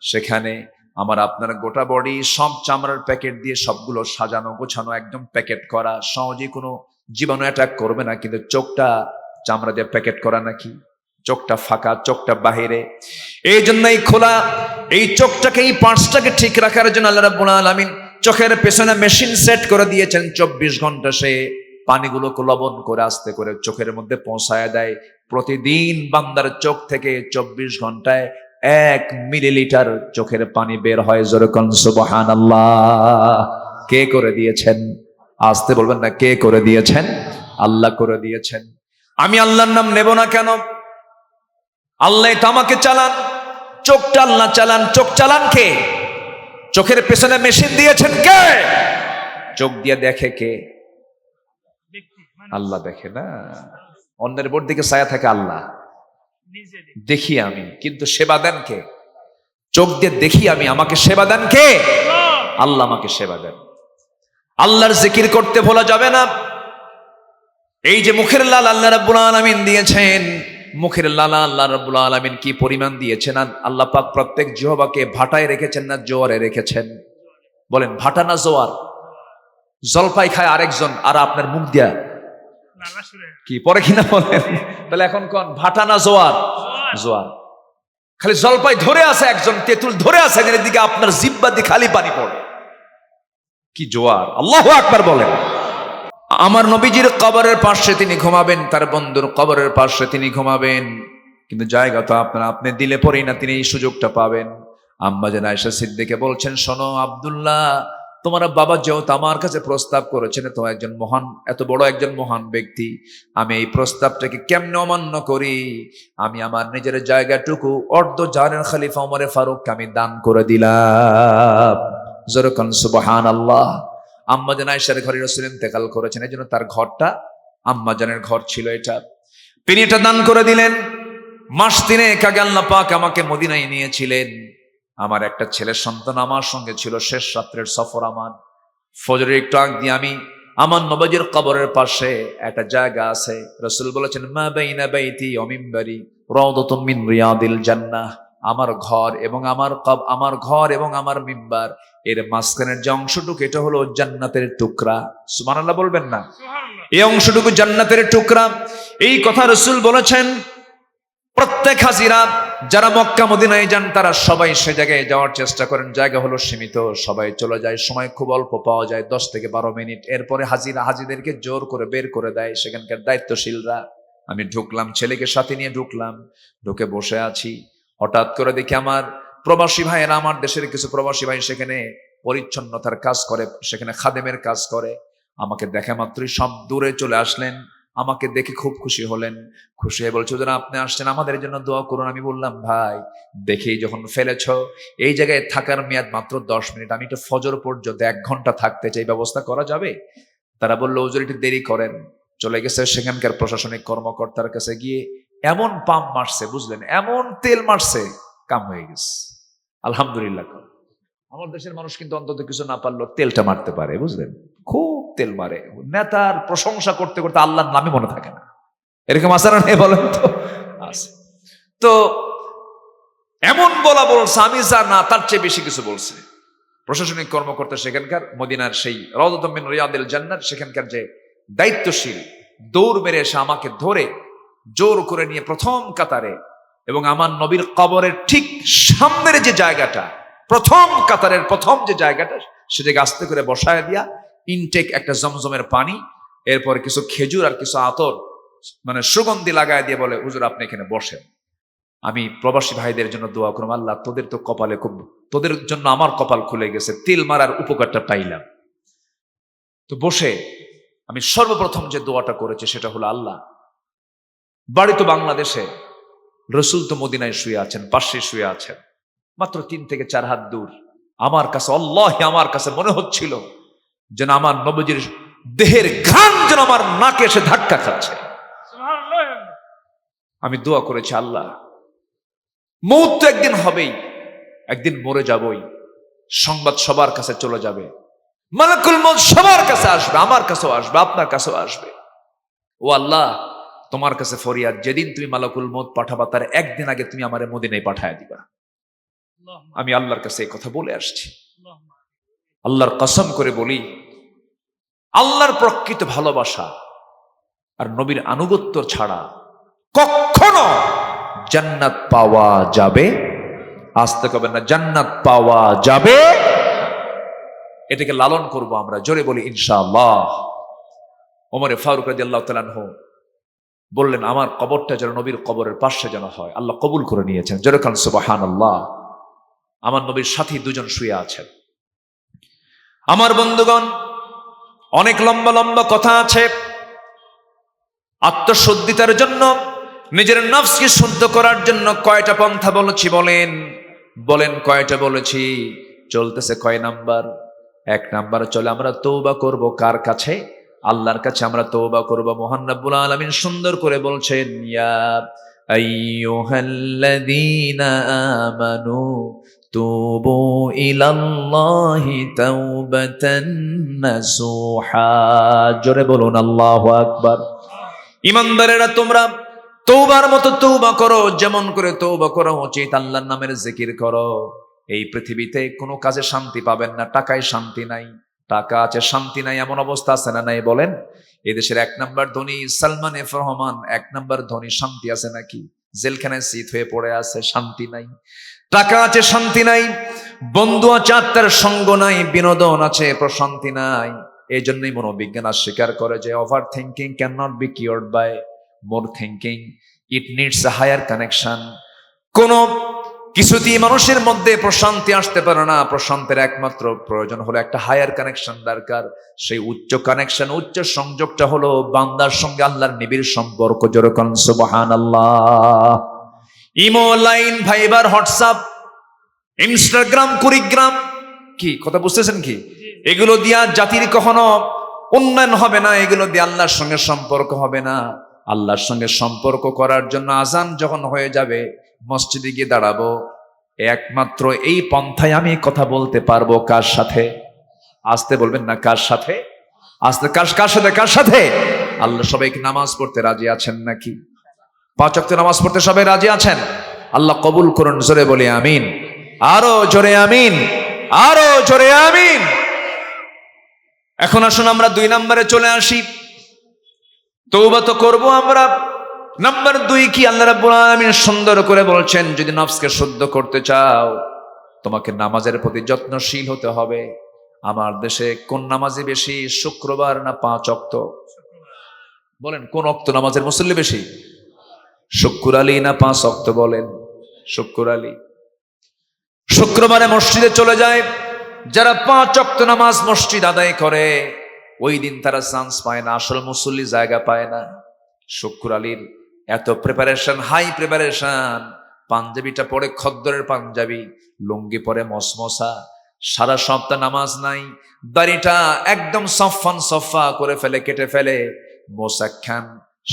সেখানে আমার আপনার গোটা বডি সব চামড়ার প্যাকেট দিয়ে সবগুলো সাজানো গোছানো, একদম প্যাকেট করা, সহজে কোনো জীবাণু অ্যাটাক করবে না। কিন্তু চোখটা চামড়া দিয়ে প্যাকেট করা নাকি? চোখটা ফাঁকা, চোখটা বাহিরে। এই জন্যই খোলা এই চোখটাকে, এই পার্টসটাকে ঠিক রাখার জন্য আল্লাহ রাব্বুল আলামিন চোখের পেছনে মেশিন সেট করে দিয়েছেন। 24 ঘন্টা সে পানিগুলোকে লবণ করে আস্তে করে চোখের মধ্যে পৌঁছায় দেয়। প্রতিদিন বান্দার চোখ থেকে 24 ঘন্টায় 1 মিলিলিটার চোখের পানি বের হয়। জোরে কোন সুবহানাল্লাহ। কে করে দিয়েছেন? আসতে বলবেন না, কে করে দিয়েছেন? আল্লাহ করে দিয়েছেন। আমি আল্লাহর নাম নেব না কেন? আল্লাহ তো আমাকে চালান, চোখটা আল্লাহ চালান। চোখ চালান কে? চোখের পেছনে মেশিন দিয়েছেন কে? চোখ দিয়ে দেখে কে? আল্লাহ দেখে না। অন্যের বোর দিকে ছায়া থাকে আল্লাহ, দেখি আমি, কিন্তু সেবা দেন কে? চোখ দিয়ে দেখি আমি, আমাকে সেবা দেন কে? আল্লাহ আমাকে সেবা দেন। আল্লাহর জিকির করতে ভোলা যাবে না। এই যে মুখের লাল আল্লাহ রাব্বুল আলামিন দিয়েছেন, মুখের লালা আল্লাহ রাব্বুল আলামিন কি পরিমাণ দিয়েছেন! আল্লাহ পাক প্রত্যেক জিহ্বাকে ভাটায় রেখেছেন না জোয়ারে রেখেছেন? বলেন, ভাটা না জোয়ার? জলপাই খায় আরেকজন, আর আপনার মুখ দিয়া কি পরে কিনা বলেন? তাহলে এখন কোন, ভাটা না জোয়ার? জোয়ার। খালি জলপাই ধরে আছে একজন, তেঁতুল ধরে আছে একজনের দিকে, আপনার জিহ্বা দিয়ে খালি পানি পড়ে। কি জোয়ার! আল্লাহু আকবার বলেন। আমার নবীজির কবরের পাশে তিনি ঘুমাবেন, তার বন্ধুর কবরের পাশে তিনি ঘুমাবেন, কিন্তু জায়গা তো আপনি দিলে পরেই না তিনি এই সুযোগটা পাবেন। আম্মা জান আয়েশা সিদ্দিকা বলছেন, শোনো আব্দুল্লাহ, তোমার বাবা যেহেতু আমার কাছে প্রস্তাব করেছেন, তো একজন মহান, এত বড় একজন মহান ব্যক্তি, আমি এই প্রস্তাবটাকে কেমনে অমান্য করি? আমি আমার নিজের জায়গাটুকু অর্ধ জাহানের খলিফা ওমরে ফারুককে আমি দান করে দিলাম। যেরকম সুবহানাল্লাহ। আম্মা জান আয়েশার ঘরে রাসূল ইন্তেকাল করেছেন, এই জন্য তার ঘরটা আম্মা জানের ঘর ছিল এটা, তিনি এটা দান করে দিলেন। মাস 3 আগে আল্লাহ পাক আমাকে মদিনায় নিয়েছিলেন। আমার একটা ছেলের সন্তান আমার সঙ্গে ছিল, শেষ রাত্রের সফর আমার। ফজরের একটু আগ দিয়ে আমি আমার নবীজির কবরের পাশে একটা জায়গা আছে, রাসূল বলেছেন, মা বাইনা বাইতি ওয়া মিম্বারি রাউদাতুম মিন রিয়াদিল জান্নাহ। আমার ঘর এবং আমার মিম্বার এর মাঝখানের যে অংশটুকু, এটা হলো জান্নাতের টুকরা। সুবহানাল্লাহ বলবেন না? এই অংশটুকু জান্নাতের টুকরা। এই কথা রাসূল বলেছেন। প্রত্যেক হাজিরা যারা মক্কা মদিনায় যান, তারা সবাই সে জায়গায় যাওয়ার চেষ্টা করেন। জায়গা হলো সীমিত, সবাই চলে যায়, সময় খুব অল্প পাওয়া যায়, 10 থেকে 12 মিনিট। এরপরে হাজিদেরকে জোর করে বের করে দেয় সেখানকার দায়িত্বশীলরা। আমি ঢুকলাম, ছেলেকে সাথে নিয়ে ঢুকলাম, ঢুকে বসে আছি। হঠাৎ করে দেখি আমার প্রবাসী ভাইয়েরা, আমার দেশের কিছু প্রবাসী ভাই সেখানে পরিচ্ছন্নতার কাজ করে, সেখানে খাদেমের কাজ করে। আমাকে দেখা মাত্রই সব দূরে চলে আসলেন, আমাকে দেখে খুব খুশি হলেন। খুশি হয়ে বলছো, যারা আপনি আসছেন, আমাদের জন্য দোয়া করুন। আমি বললাম, ভাই দেখেই যখন ফেলেছ, এই জায়গায় থাকার মেয়াদ মাত্র 10 মিনিট, আমি একটু ফজর পর্যন্ত 1 ঘন্টা থাকতে চাই, ব্যবস্থা করা যাবে? তারা বললো, হুজুর একটু দেরি করেন। চলে গেছে সেখানকার প্রশাসনিক কর্মকর্তার কাছে, গিয়ে এমন পাম্প মারছে, বুঝলেন, এমন তেল মারছে, কাম হয়ে গেছে। আলহামদুলিল্লাহ। আমার দেশের মানুষ কিন্তু অন্তত কিছু না পারলেও তেলটা মারতে পারে, বুঝলেন, খুব তেল মারে। নেতার প্রশংসা করতে করতে আল্লাহর নামই মনে থাকে না, এরকম আছে না নেই বলেন তো? আছে। তো এমন বলছে, আমি যা না তার চেয়ে বেশি কিছু বলছে প্রশাসনিক কর্মকর্তা, সেখানকার মদিনার সেই রাউদাতুম মিন রিয়াদিল জান্নাত, সেখানকার যে দায়িত্বশীল দৌড় মেরে এসে আমাকে ধরে জোর করে নিয়ে প্রথম কাতারে, এবং আমার নবীর কবরের ঠিক সামনের যে জায়গাটা, প্রথম কাতারের প্রথম যে জায়গাটা, সেটাকে আস্তে করে বসায় দিয়া ইনটেক একটা জমজমের পানি, এরপর কিছু খেজুর আর কিছু আতর মানে সুগন্ধি লাগায় দিয়ে বলে, হুজুর আপনি এখানে বসেন, আমি প্রবাসী ভাইদের জন্য দোয়া করব, আল্লাহ তোদের তো কপালে খুব, তোদের জন্য আমার কপাল খুলে গেছে, তিল মারার উপকারটা পাইলাম। তো বসে আমি সর্বপ্রথম যে দোয়াটা করেছি সেটা হলো, আল্লাহ বাড়ি তো বাংলাদেশে, রসুল তো মদিনায় শুয়ে আছেন, পাশে শুয়ে আছেন, মাত্র 3 থেকে 4 হাত দূর। আমার কাছে আল্লাহি আমার কাছে মনে হচ্ছিল যেন আমার নবীজির দেহের ঘাম যেন আমার নাকে এসে ধাক্কা খাচ্ছে। আমি দোয়া করেছি, আল্লাহ মৌত তো একদিন হবেই, একদিন মরে যাবই, সংবাদ সবার কাছে চলে যাবে, মালাকুল মউত সবার কাছে আসবে, আমার কাছেও আসবে, আপনার কাছেও আসবে। ও আল্লাহ, তোমার কাছে ফরিয়াদ, যেদিন তুমি মালাকুল মউত পাঠাবা তার একদিন আগে তুমি আমারে মদিনায় পাঠায় দিবা। আমি আল্লাহর কাছে এই কথা বলে আসছি। আল্লাহর কসম করে বলি, আল্লাহর প্রকৃত ভালোবাসা আর নবীর আনুগত্য ছাড়া কখনো জান্নাত পাওয়া যাবে, আসতে কবেন না, জান্নাত পাওয়া যাবে। এটাকে লালন করব আমরা, জোরে বলি ইনশাআল্লাহ। ওমরে ফারুক রাদিয়াল্লাহু তাআলা আনহু বললেন, আমার কবরটা যেন নবীর কবরের পাশে যেন হয়। আল্লাহ কবুল করে নিয়েছেন, জোরে কান সুবহানাল্লাহ। আমার নবীর সাথী দুজন শুয়ে আছেন। আমার বন্ধুগণ, অনেক লম্বা লম্বা কথা আছে। আত্মশুদ্ধিতার জন্য, নিজের নফসকে শুদ্ধ করার জন্য কয়টা পন্থা বলেছি বলেন, বলেন কয়টা বলেছি? চলতেছে কয় নাম্বার? 1 নাম্বার চলে আমরা তওবা করব কার কাছে? আল্লাহর কাছে আমরা তওবা করব। মহান রব্বুল আলামিন সুন্দর করে বলছেন, ইয়া আইয়ুহাল্লাযীনা আমানু তুবু ইলাল্লাহি তাওবাতান নাসুহা। জোরে বলুন আল্লাহু আকবার। ইমানদারেরা তোমরা তওবার মতো তওবা করো, যেমন করে তওবা করা উচিত, আল্লাহর নামের জিকির করো। এই পৃথিবীতে কোনো কাজে শান্তি পাবেন না, টাকায় শান্তি নাই। টাকা আছে শান্তি নাই, এমন অবস্থা আছে না নাই বলেন? এদেশের 1 নাম্বার ধনী সালমান এফ রহমান, 1 নাম্বার ধনী, শান্তি আছে নাকি? জেলখানায় শীত হয়ে পড়ে আছে, শান্তি নাই। টাকা আছে শান্তি নাই, বন্ধু আছে আত্মার সঙ্গ নাই, বিনোদন আছে প্রশান্তি নাই। এই জন্যই মনোবিজ্ঞান স্বীকার করে যে over thinking can not be cured by more thinking, it needs a higher connection. কোন কিছুতেই মানুষের মধ্যে প্রশান্তি আসতে পারে না, প্রশান্তির একমাত্র প্রয়োজন হলো একটা হায়ার কানেকশন দরকার। সেই উচ্চ কানেকশন, উচ্চ সংযোগটা হলো বান্দার সঙ্গে আল্লাহর নিবিড় সম্পর্ক। যেরকম সুবহানাল্লাহ। Imo, line, Viber, WhatsApp, Instagram, Kurigram, কি কথা বুঝতেছেন কি? এগুলো দিয়া জাতির কখনো উন্নয়ন হবে না, এগুলো দিয়ে আল্লাহর সঙ্গে সম্পর্ক হবে না। আল্লাহর সঙ্গে সম্পর্ক করার জন্য আজান যখন হয়ে যাবে, মসজিদে গিয়ে দাঁড়াবো, একমাত্র এই পন্থায় আমি কথা বলতে পারবো। কার সাথে? আসতে বলবেন না, কার সাথে? আসতে, কার সাথে? কার সাথে? আল্লাহ সবাইকে নামাজ পড়তে রাজি আছেন নাকি? 5 ওয়াক্ত নামাজ পড়তে সবাই রাজি আছেন? আল্লাহ কবুল করুন, জোরে বলি আমিন। আরো জোরে আমিন, আরো জোরে আমিন। এখন আসুন আমরা 2 নম্বরে চলে আসি। তওবা তো করবো আমরা, নাম্বার 2 কি? আল্লাহ রাব্বুল আলামিন সুন্দর করে বলছেন, যদি নফসকে শুদ্ধ করতে চাও তোমাকে নামাজের প্রতি যত্নশীল হতে হবে। আমার দেশে কোন নামাজি বেশি, শুক্রবার না 5 ওয়াক্ত? বলেন, কোন ওয়াক্ত নামাজের মুসল্লি বেশি? শুক্র আলী না 5 ওয়াক্ত? বলেন, শুক্র আলী। শুক্রবারে মসজিদে চলে যায় যারা 5 ওয়াক্ত নামাজ মসজিদ আদায় করে, ওই দিন তারা চান্স পায় না, আসল মুসল্লি জায়গা পায় না। শুক্র আলীর এত প্রিপারেশন, হাই প্রিপারেশন, পাঞ্জাবিটা পরে খদ্দরের পাঞ্জাবি, লুঙ্গি পরে মসমসা, সারা সপ্তাহ নামাজ নাই, দাড়িটা একদম সফান সফা করে ফেলে, কেটে ফেলে, মোসাক খান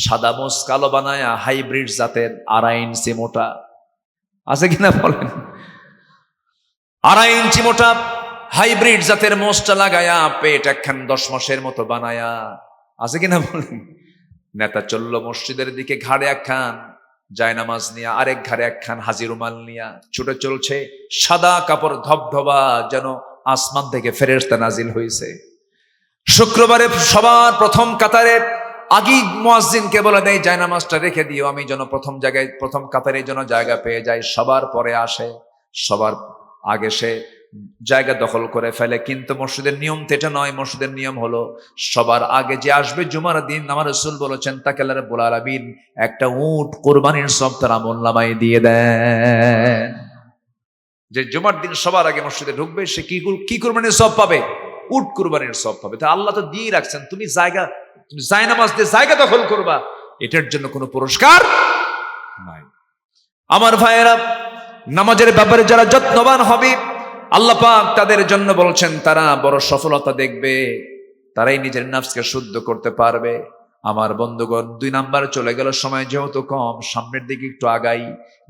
সাদা মোস কালো বানায়া হাইব্রিড জাতের 2.5 ইঞ্চি মোটা, আছে কিনা বলেন? 2.5 ইঞ্চি মোটা হাইব্রিড জাতের মোষটা লাগায়া পেট একখান 10 মাসের মতো বানায়া, আছে কিনা বলেন? নেতা চললো মসজিদের দিকে, ঘাড়ে একখান জায়নামাজ নিয়া, আরেক ঘাড়ে একখান হাজি রুমাল নিয়া ছুটে চলছে, সাদা কাপড় ধবধবা, যেন আসমান থেকে ফেরেশতা নাজিল হয়েছে। শুক্রবারে সবার প্রথম কাতারে আগেই মুয়াজ্জিনকে বলে দেয় জায়নামাজটা রেখে দিও, আমি যেন প্রথম জায়গায় প্রথম কাতারে যেন জায়গা পেয়ে যাই। সবার পরে আসে, সবার আগে সে জায়গা দখল করে ফেলে। কিন্তু মসজিদের নিয়ম তো এটা নয়। মসজিদের নিয়ম হলো সবার আগে যে আসবে জুমার দিন, আমার রাসূল বলেছেন তাকে আল্লাহ রাব্বুল আলামিন একটা উট কোরবানির সওয়াব তার আমলনামায় দিয়ে দেন। যে জুমার দিন সবার আগে মসজিদে ঢুকবে সে কি কোরবানির সওয়াব পাবে? উট কোরবানির সওয়াব পাবে। তা আল্লাহ তো দিয়ে রাখছেন, তুমি জায়নামাজ দিয়ে জায়গা দখল করবা, এটার জন্য কোনো পুরস্কার নাই। আমার ভাইয়েরা, নামাজের ব্যাপারে যারা যত্নবান হবে আল্লাহ পাক তাদের জন্য বলছেন তারা বড় সফলতা দেখবে, তারাই নিজের নফসকে শুদ্ধ করতে পারবে। আমার বন্ধুগণ, 2 নাম্বার চলে গেল, সময় যেহেতু কম সামনের দিকে একটু আগাই।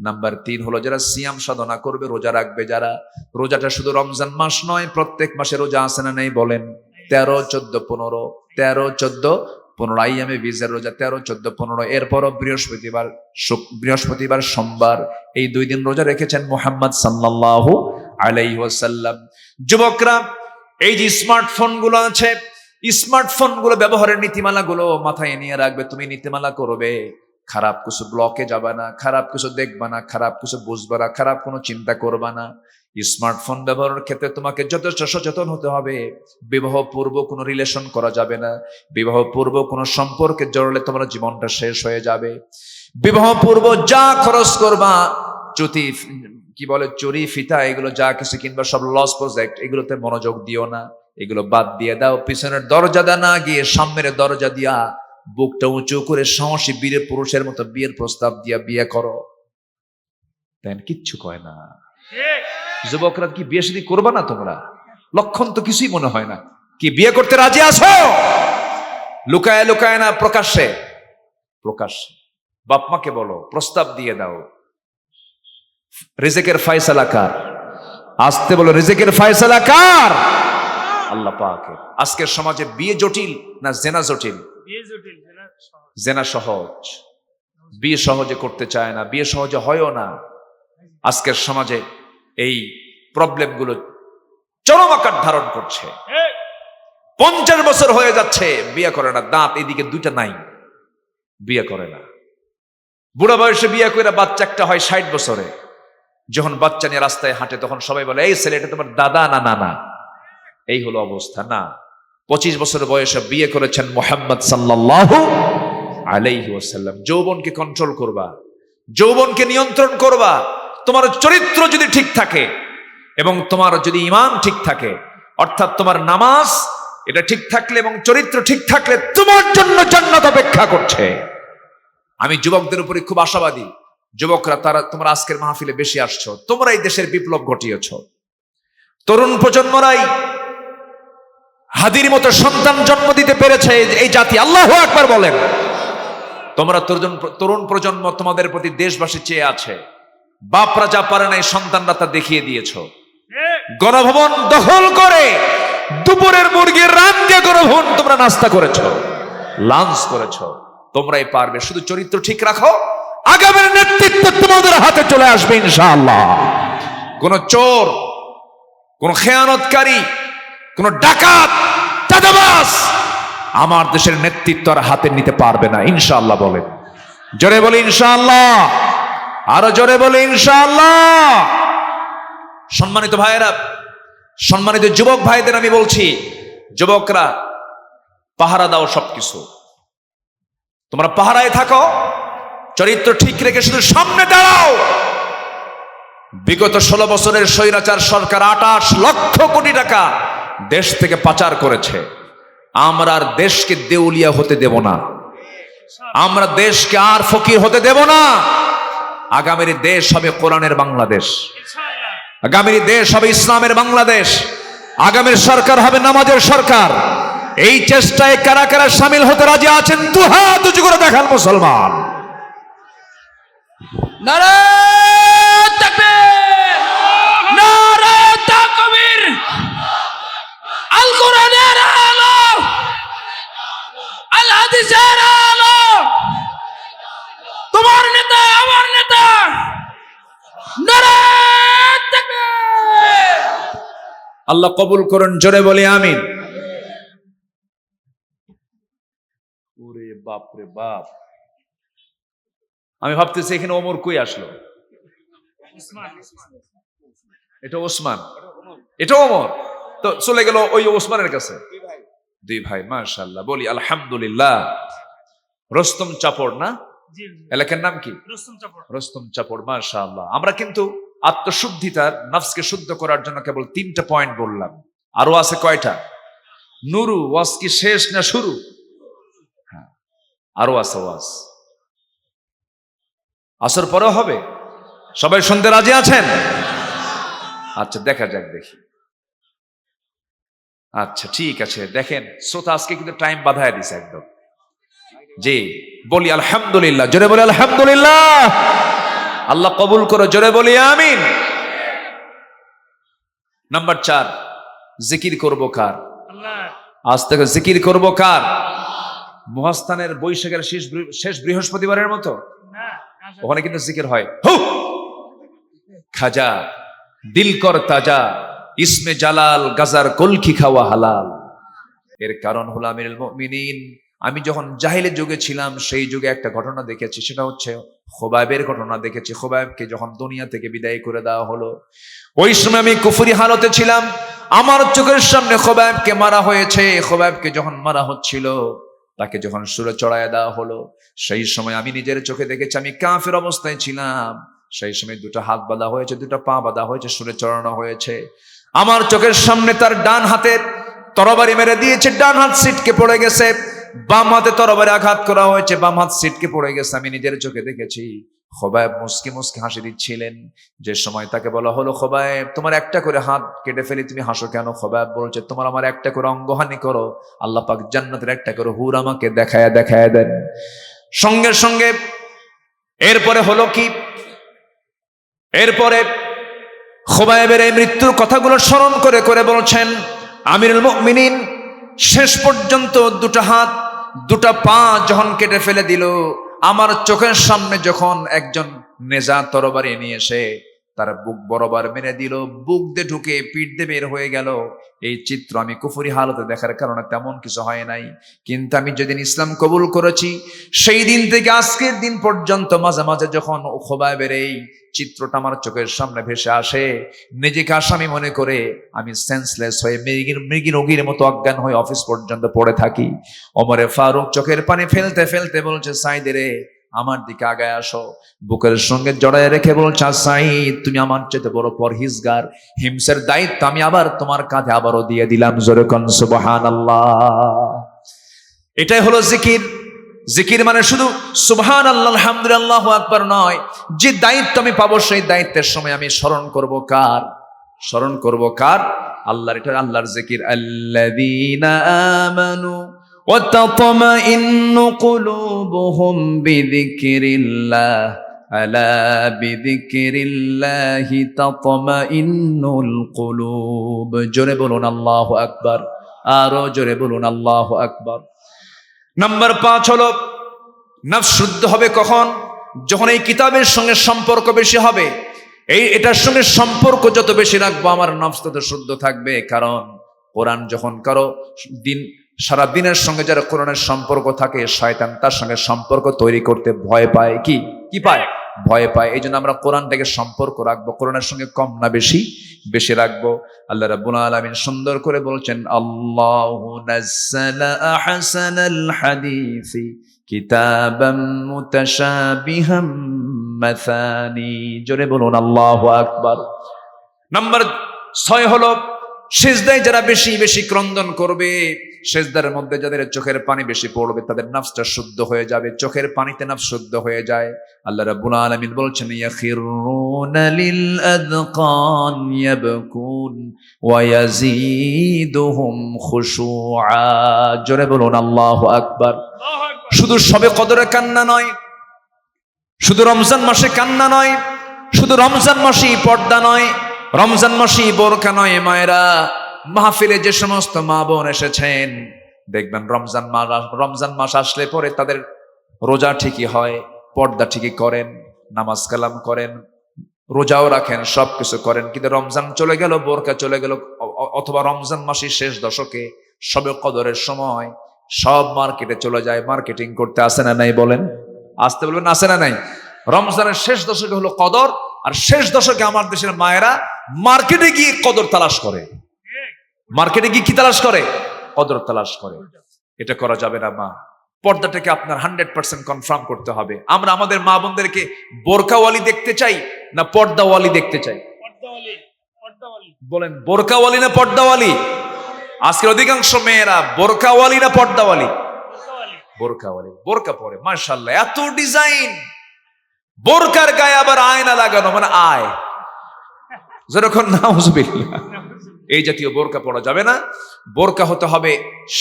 নাম্বার 3 হলো যারা সিয়াম সাধনা করবে, রোজা রাখবে যারা। রোজাটা শুধু রমজান মাস নয়, প্রত্যেক মাসে রোজা আছে না নেই বলেন? 13, 14, 15, 13, 14, 15 আইয়ামে বীজের রোজা, 13, 14, 15। এরপরও বৃহস্পতিবার সোমবার, এই 2 দিন রোজা রেখেছেন মুহাম্মদ সাল্লাল্লাহু আলাইহি ওয়াসাল্লাম। যুবকরা, এই যে স্মার্টফোন গুলো আছে, স্মার্টফোন গুলো ব্যবহারের নীতিমালা গুলো মাথায় নিয়ে রাখবে। তুমি নীতিমালা করবে, খারাপ কিছু ব্লকে যাবে না, খারাপ কিছু দেখবা না, খারাপ কিছু বুঝবা না, খারাপ কোনো চিন্তা করবা না। স্মার্টফোন ব্যবহারের ক্ষেত্রে তোমাকে যথেষ্ট সচেতন হতে হবে। বিবাহ পূর্ব কোনো রিলেশন করা যাবে না। বিবাহ পূর্ব কোনো সম্পর্কে জড়ালে তোমার জীবনটা শেষ হয়ে যাবে। বিবাহ পূর্ব যা খরচ করবা, চুরি ফিতা এগুলো যা কিছু কিনবা, সব লস প্রজেক্ট, এগুলোতে মনোযোগ দিও না। এগুলো বাদ দিয়ে দাও। পিছনের দরজা না গিয়ে সামনের দরজা দিয়া বুকটা উঁচু করে সাহসী বীরের পুরুষের মতো বিয়ের প্রস্তাব দিয়া বিয়ে করো। তাই কিচ্ছু কয় না। যুবকরা, কি বিয়ে শাদী করবা না তোমরা? লক্ষণ তো কিছুই মনে হয় না। কি বিয়ে করতে রাজি আছো? লুকায় লুকায় না, প্রকাশ্যে। বাপ মাকে বলো, প্রস্তাব দিয়ে দাও। রিজিকের ফয়সালা কার? আসতে বলো, রিজিকের ফয়সালা কার? আল্লাহ পাকের। আজকের সমাজে বিয়ে জটিল না জেনা জটিল? জেনা সহজ। বিয়ে সহজে করতে চায় না, বিয়ে সহজে হয়ও না। আজকের সমাজে এই প্রবলেমগুলো চরম আকার ধারণ করছে। 50 বছর হয়ে যাচ্ছে বিয়ে করে না, দাঁত এদিকে 2টা নাই, বিয়ে করে না। বুড়া বয়সে বিয়ে করে বাচ্চা একটা হয় 60 বছরে। যখন বাচ্চা নিয়ে রাস্তায় হাঁটে তখন সবাই বলে, এই ছেলে এটা তোমার দাদা না নানা। এই হলো অবস্থা। না, 25 বছর বয়সে বিয়ে করেছেন মুহাম্মদ সাল্লাল্লাহু আলাইহি ওয়াসাল্লাম। যৌবনকে কন্ট্রোল করবা, যৌবনকে নিয়ন্ত্রণ করবা। তোমার চরিত্র যদি ঠিক থাকে এবং তোমার যদি ঈমান ঠিক থাকে, অর্থাৎ তোমার নামাজ এটা ঠিক থাকলে এবং চরিত্র ঠিক থাকলে তোমার জন্য জান্নাত অপেক্ষা করছে। আমি যুবকদের উপরে খুব আশাবাদী। যুবকরা, তোমরা আজকের মাহফিলে বেশি আসছো, তোমরা এই দেশের বিপ্লব ঘটিয়েছ। তরুণ প্রজন্মরাই হাদির মতো সন্তান জন্ম দিতে পেরেছে এই জাতি। আল্লাহু আকবার বলেন। তোমরা তরুণ প্রজন্ম, তোমাদের প্রতি দেশবাসী চেয়ে আছে। বাপরা যা পারে নাই সন্তানরা তা দেখিয়ে দিয়েছ। গণভবন দখল করে দুপুরের মুরগির রান দিয়ে গণভবন তোমরা নাস্তা করেছো, লাঞ্চ করেছো। তোমরাই পারবে, শুধু চরিত্র ঠিক রাখো। আগামীর নেতৃত্ব তোমাদের হাতে চলে আসবে ইনশাআল্লাহ। কোন চোর, কোন খেয়ানতকারী, কোন ডাকাত, চাঁদাবাজ আমার দেশের নেতৃত্ব আর হাতে নিতে পারবে না ইনশাআল্লাহ। বলেন জোরে, বলে ইনশাআল্লাহ। আরো জোরে বলে ইনশাআল্লাহ। সম্মানিত ভাইয়েরা, সম্মানিত যুবক ভাইদের আমি বলছি, যুবকরা পাহারা দাও সবকিছু। তোমরা পাহারায় থাকো, চরিত্র ঠিক রেখে শুধু সামনে দাঁড়াও। বিগত 16 বছরের স্বৈরাচার সরকার 28 লক্ষ কোটি টাকা দেশ থেকে পাচার করেছে। আমরা আর দেশকে দেউলিয়া হতে দেব না। আমরা দেশকে আর ফকির হতে দেব না। আগামীর দেশ হবে কোরআনের বাংলাদেশ, আগামীর দেশ হবে ইসলামের বাংলাদেশ, আগামীর সরকার হবে নামাজের সরকার। এই চেষ্টায় কারা কারা শামিল হতে রাজি আছেন? দুহাত উঁচু করে দেখান মুসলমান। নারায়ে তাকবীর, নারায়ে তাকবীর। আল কোরআনের আলো, আল হাদিসের আলো। তোমার নেতা, আমার নেতা। নারায়ে তাকবীর। আল্লাহ কবুল করুন, জোরে বলি আমিন। ওরে বাপ রে বাপ, আমি ভাবতেছি এখানে ওমর কই আসলো? এটা ওসমান, এটা ওমর, তো চলে গেল ওই ওসমানের কাছে। দুই ভাই, মাশাআল্লাহ, বলি আলহামদুলিল্লাহ। রস্তম চাপড় না এলাকার নাম কি? রস্তম চাপড়, মাশাআল্লাহ। আমরা কিন্তু আত্মশুদ্ধিতার, নফসকে শুদ্ধ করার জন্য কেবল 3টা পয়েন্ট বললাম, আরো আছে কয়টা? নুরু, ওয়াজ কি শেষ না শুরু? হ্যাঁ, আরো আছে ওয়াজ, আসর পরে হবে। সবাই শুনতে রাজি আছেন? আচ্ছা, দেখা যাক, দেখি। আচ্ছা ঠিক আছে, দেখেন শ্রোতা আজকে কিন্তু টাইম বাধায় দিছে একদম। জি, বলি আলহামদুলিল্লাহ, জোরে বলি আলহামদুলিল্লাহ। আল্লাহ কবুল করো, জোরে বলি আমিন। নাম্বার 4, জিকির করব কার? আজ থেকে জিকির করব কার? মহাস্থানের বৈশাখের শেষ বৃহস্পতিবারের মতো ওখানে কিন্তু জিকির হয়। হু খাজা দিল কর তাজা, ইসমে জালাল গাজার কলকি খাওয়া হালাল। এর কারণ হলো আমিরুল মুমিনিন, আমি যখন জাহিলের যুগে ছিলাম সেই যুগে একটা ঘটনা দেখেছি, সেটা হচ্ছে খোবাইবের ঘটনা দেখেছি। খোবাইবকে যখন দুনিয়া থেকে বিদায় করে দেওয়া হলো, ওই সময় আমি কুফরি হালতে ছিলাম, আমার চোখের সামনে খোবাইবকে মারা হয়েছে। খোবাইবকে যখন মারা হচ্ছিল, তাকে যখন সুরে চড়ায় দেওয়া হলো, সেই সময় আমি নিজের চোখে দেখেছি, আমি কাফের অবস্থায় ছিলাম। সেই সময় 2টা হাত বাঁধা হয়েছে, 2টা পা বাঁধা হয়েছে, সুরে চড়ানো হয়েছে। আমার চোখের সামনে তার ডান হাতে তরবারি মেরে দিয়েছে, ডান হাত ছিটকে পড়ে গেছে। বাম হাতে তরবারি আঘাত করা হয়েছে, বাম হাত ছিটকে পড়ে গেছে। আমি নিজের চোখে দেখেছি। খোবাইব মুস্কি মুস্কি হাসি দিচ্ছিলেন। যে সময় তাকে বলা হলো, খোবাইব তোমার একটা করে হাত কেটে ফেলি, তুমি হাসো কেন? খোবাইব বলছে, তোমার আমার একটা করে অঙ্গহানি করো, আল্লাহ পাক জান্নাতের একটা করে হুর আমাকে দেখায় দেন। সঙ্গে সঙ্গে এরপরে হলো কি, এরপরে খোবাইবের এই মৃত্যুর কথাগুলো স্মরণ করে করে বলছেন, আমিরুল মুমিনিন শেষ পর্যন্ত 2টা হাত 2টা পা যখন কেটে ফেলে দিল, আমার চোখের সামনে যখন একজন নেজা তরবারি নিয়ে এসে তার বুক বরাবর মেরে দিল, বুক দিয়ে ঢুকে পিঠ দিয়ে বের হয়ে গেল। এই চিত্র আমি কুফরি হালতে দেখার কারণে তেমন কিছু হয় নাই, কিন্তু আমি যেদিন ইসলাম কবুল করেছি সেই দিন থেকে আজকের দিন পর্যন্ত মাঝে মাঝে যখন খোবাইবের এই চিত্রটা আমার চোখের সামনে ভেসে আসে, নিজেকে আসামি মনে করে আমি সেন্সলেস হয়ে মৃগী রোগীর মতো অজ্ঞান হয়ে অফিস পর্যন্ত পড়ে থাকি। ওমরে ফারুক চোখের পানি ফেলতে ফেলতে বলছে, সাইদ রে আমার দিকে আগায় আসো। বুকের সঙ্গে জড়ায় রেখে বলছে, সাইদ তুমি আমার চেয়ে বড় পরহেজগার, হিমসের দায়িত্ব আমি আবার তোমার কাঁধে আবারও দিয়ে দিলাম। জোরে কোন সুবহানাল্লাহ। এটাই হলো জিকির। জিকির মানে শুধু সুবহানাল্লাহ আলহামদুলিল্লাহ আল্লাহু আকবার নয়, যে দায়িত্ব আমি পাবো সেই দায়িত্বের সময় আমি স্মরণ করব কার? স্মরণ করব কার? আল্লাহর। এটা আল্লাহর জিকির। আল্লাযীনা আমানু ওয়া তাতমাইন্নু কুলুবুহুম বিযিকরিল্লাহ আলা বিযিকরিল্লাহি তাতমাইন্নুল কুলুব। জোরে বলুন আল্লাহু আকবার, আরো জোরে বলুন আল্লাহু আকবার। নাম্বার 5 হলো নফস শুদ্ধ হবে কখন? যখন এই কিতাবের সঙ্গে সম্পর্ক বেশি হবে। এটার সঙ্গে সম্পর্ক যত বেশি রাখবো আমার নফস তত শুদ্ধ থাকবে। কারণ কোরআন যখন কারো সারা দিনের সঙ্গে যারা কোরআনের সম্পর্ক থাকে, শয়তান তার সঙ্গে সম্পর্ক তৈরি করতে ভয় পায়। কি পায়? ভয় পায়। এই জন্য আমরা কোরআনটাকে সম্পর্ক রাখবো, কোরআনের সঙ্গে কম না বেশি রাখবো। আল্লাহ রাব্বুল আলামিন সুন্দর করে বলছেন, আল্লাহু নাযালা আহসানাল হাদিসি কিতাবাম মুতাশাবিহাম মাসানি। জোরে বলুন আল্লাহু আকবার। নাম্বার 6 হলো সিজদায় যারা বেশি ক্রন্দন করবে, সিজদার মধ্যে যাদের চোখের পানি বেশি পড়বে, তাদের নফসটা শুদ্ধ হয়ে যাবে। চোখের পানিতে নফস শুদ্ধ হয়ে যায়। আল্লাহ রাব্বুল আলামিন বলছেন, ইয়াখিরুনা লিল আযকান ইয়াবকুন ওয়া ইয়াজিদুহুম খুশুআ। জোরে বলুন আল্লাহু আকবার। শুধু শবে কদরে কান্না নয়, শুধু রমজান মাসে কান্না নয়, শুধু রমজান মাসেই পর্দা নয়, রমজান মাসেই বোরকা নয়। মায়েরা, মাহফিলে যে সমস্ত মা বোন এসেছেন, দেখবেন রমজান মাস আসলে পরে তাদের রোজা ঠিকই হয়, পর্দা ঠিকই করেন, নামাজ কালাম করেন, রোজাও রাখেন, সবকিছু করেন, কিন্তু রমজান চলে গেল, বোরকা চলে গেল, অথবা রমজান মাসের শেষ দশকে শবে কদরের সময় সব মার্কেটে চলে যায় মার্কেটিং করতে, আসে না নাই বলেন? আসতে বলবেন আসে না নাই? রমজানের শেষ দশকে হলো কদর, আর শেষ দশকে আমার দেশের মায়েরা মার্কেটে গিয়ে কদর তালাশ করে। মার্কেটে গিয়ে কি তালাশ করে? কদর তালাশ করে। এটা করা যাবে না মা। পর্দাটাকে আপনার 100% কনফার্ম করতে হবে। আমরা আমাদের মা বোনদেরকে বোরকাওয়ালি দেখতে চাই না পর্দাওয়ালি দেখতে চাই? বলেন বোরকাওয়ালি না পর্দাওয়ালি? আজকের অধিকাংশ মেয়েরা বোরকাওয়ালি না পর্দাওয়ালি? বোরকাওয়ালি। বোরকা পরে মাশাআল্লাহ, এত ডিজাইন। বোরকার গায়ে আবার আয়না লাগানো, মানে আয় যেরকম নাউজুবিল্লাহ। এই জাতীয় বোরকা পরা যাবে না। বোরকা হতে হবে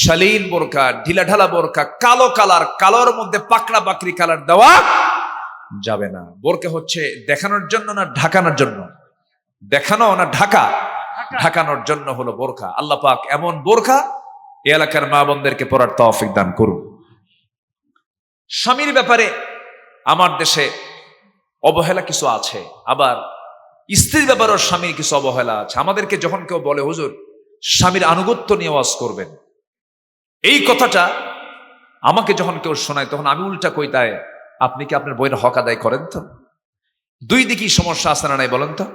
শালীন বোরকা, ঢিলা ঢালা বোরকা, কালো কালার, কালোর মধ্যে পাকড়া পাকড়ি কালার দেওয়া যাবে না। বোরকা হচ্ছে দেখানোর জন্য না ঢাকানোর জন্য? দেখানো না ঢাকা? ঢাকানোর জন্য হলো বোরকা। আল্লাহ পাক এমন বোরকা এই এলাকার মা বোনদেরকে পরার তৌফিক দান করুন। স্বামীর ব্যাপারে আমার দেশে অবহেলা কিছু আছে, আবার স্ত্রীর ব্যাপারেও স্বামীর কিছু অবহেলা আছে। আমাদেরকে যখন কেউ বলে হুজুর স্বামীর আনুগত্য নিয়ে ওয়াজ করবেন, এই কথাটা আমাকে যখন কেউ শোনায় তখন আমি উল্টা কই, তাই আপনি কি আপনার বইয়ের হক আদায় করেন তো? দুই দিকেই সমস্যা আছে না নাই বলেন তো?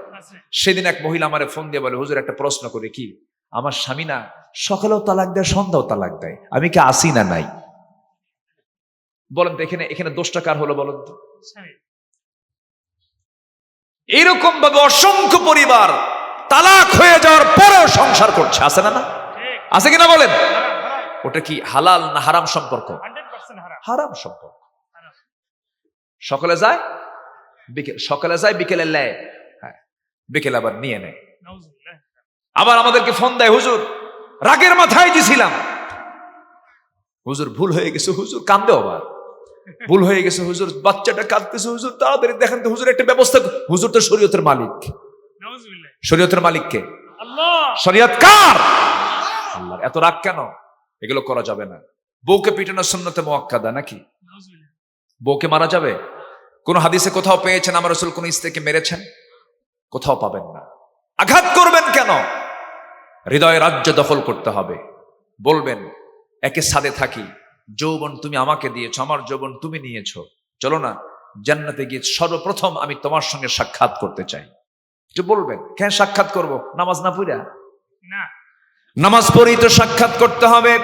সেদিন এক মহিলা আমারে ফোন দিয়ে বলে হুজুর একটা প্রশ্ন করে, কি আমার স্বামী না সকালেও তালাক দেয় সন্ধ্যাও তালাক দেয়, আমি কি আসি না নাই? বলেন তো এখানে দোষটা কার হলো বলেন তো? এরকম ভাবে অসংখ্য পরিবার তালাক হয়ে যাওয়ার পরেও সংসার করছে, আছে না? না আছে কিনা বলেন? ওটা কি হালাল না হারাম সম্পর্ক? হারাম সম্পর্ক। সকালে যায় বিকেলে নেয়, বিকেলে আবার নিয়ে নেয়। আবার আমাদেরকে ফোন দেয়, হুজুর রাগের মাথায় দিছিলাম, হুজুর ভুল হয়ে গেছে, হুজুর কান্দে, আবার ভুল হয়ে গেছে হুজুর, বাচ্চাটা কাঁদতেছে, হুজুর তাড়াতাড়ি দেখেন তো, হুজুর একটা ব্যবস্থা। হুজুর তো শরীয়তের মালিক। শরীয়তের মালিক কে? শরীয়ত কার? আল্লাহ। এত রাগ কেন? এগুলো করা যাবে না। বউকে পিটানো সুন্নতে মুআক্কাদা নাকি? বউকে মারা যাবে? কোন হাদিসে কোথাও পেয়েছেন আমার রাসূল কোন স্ত্রীকে মেরেছেন? কোথাও পাবেন না। আঘাত করবেন কেন? হৃদয়ে রাজ্য দখল করতে হবে। বলবেন একে সাথে থাকি, যৌবন তুমি আমাকে দিয়েছো, আমার যৌবন তুমি নিয়েছো, চলো না জান্নাতে গিয়ে সর্বপ্রথম আমি তোমার সঙ্গে সাক্ষাৎ করতে চাই। যে বলবেন কেন সাক্ষাৎ করব? নামাজ না পড়া? না, নামাজ পড়েই তো সাক্ষাৎ করতে হবে।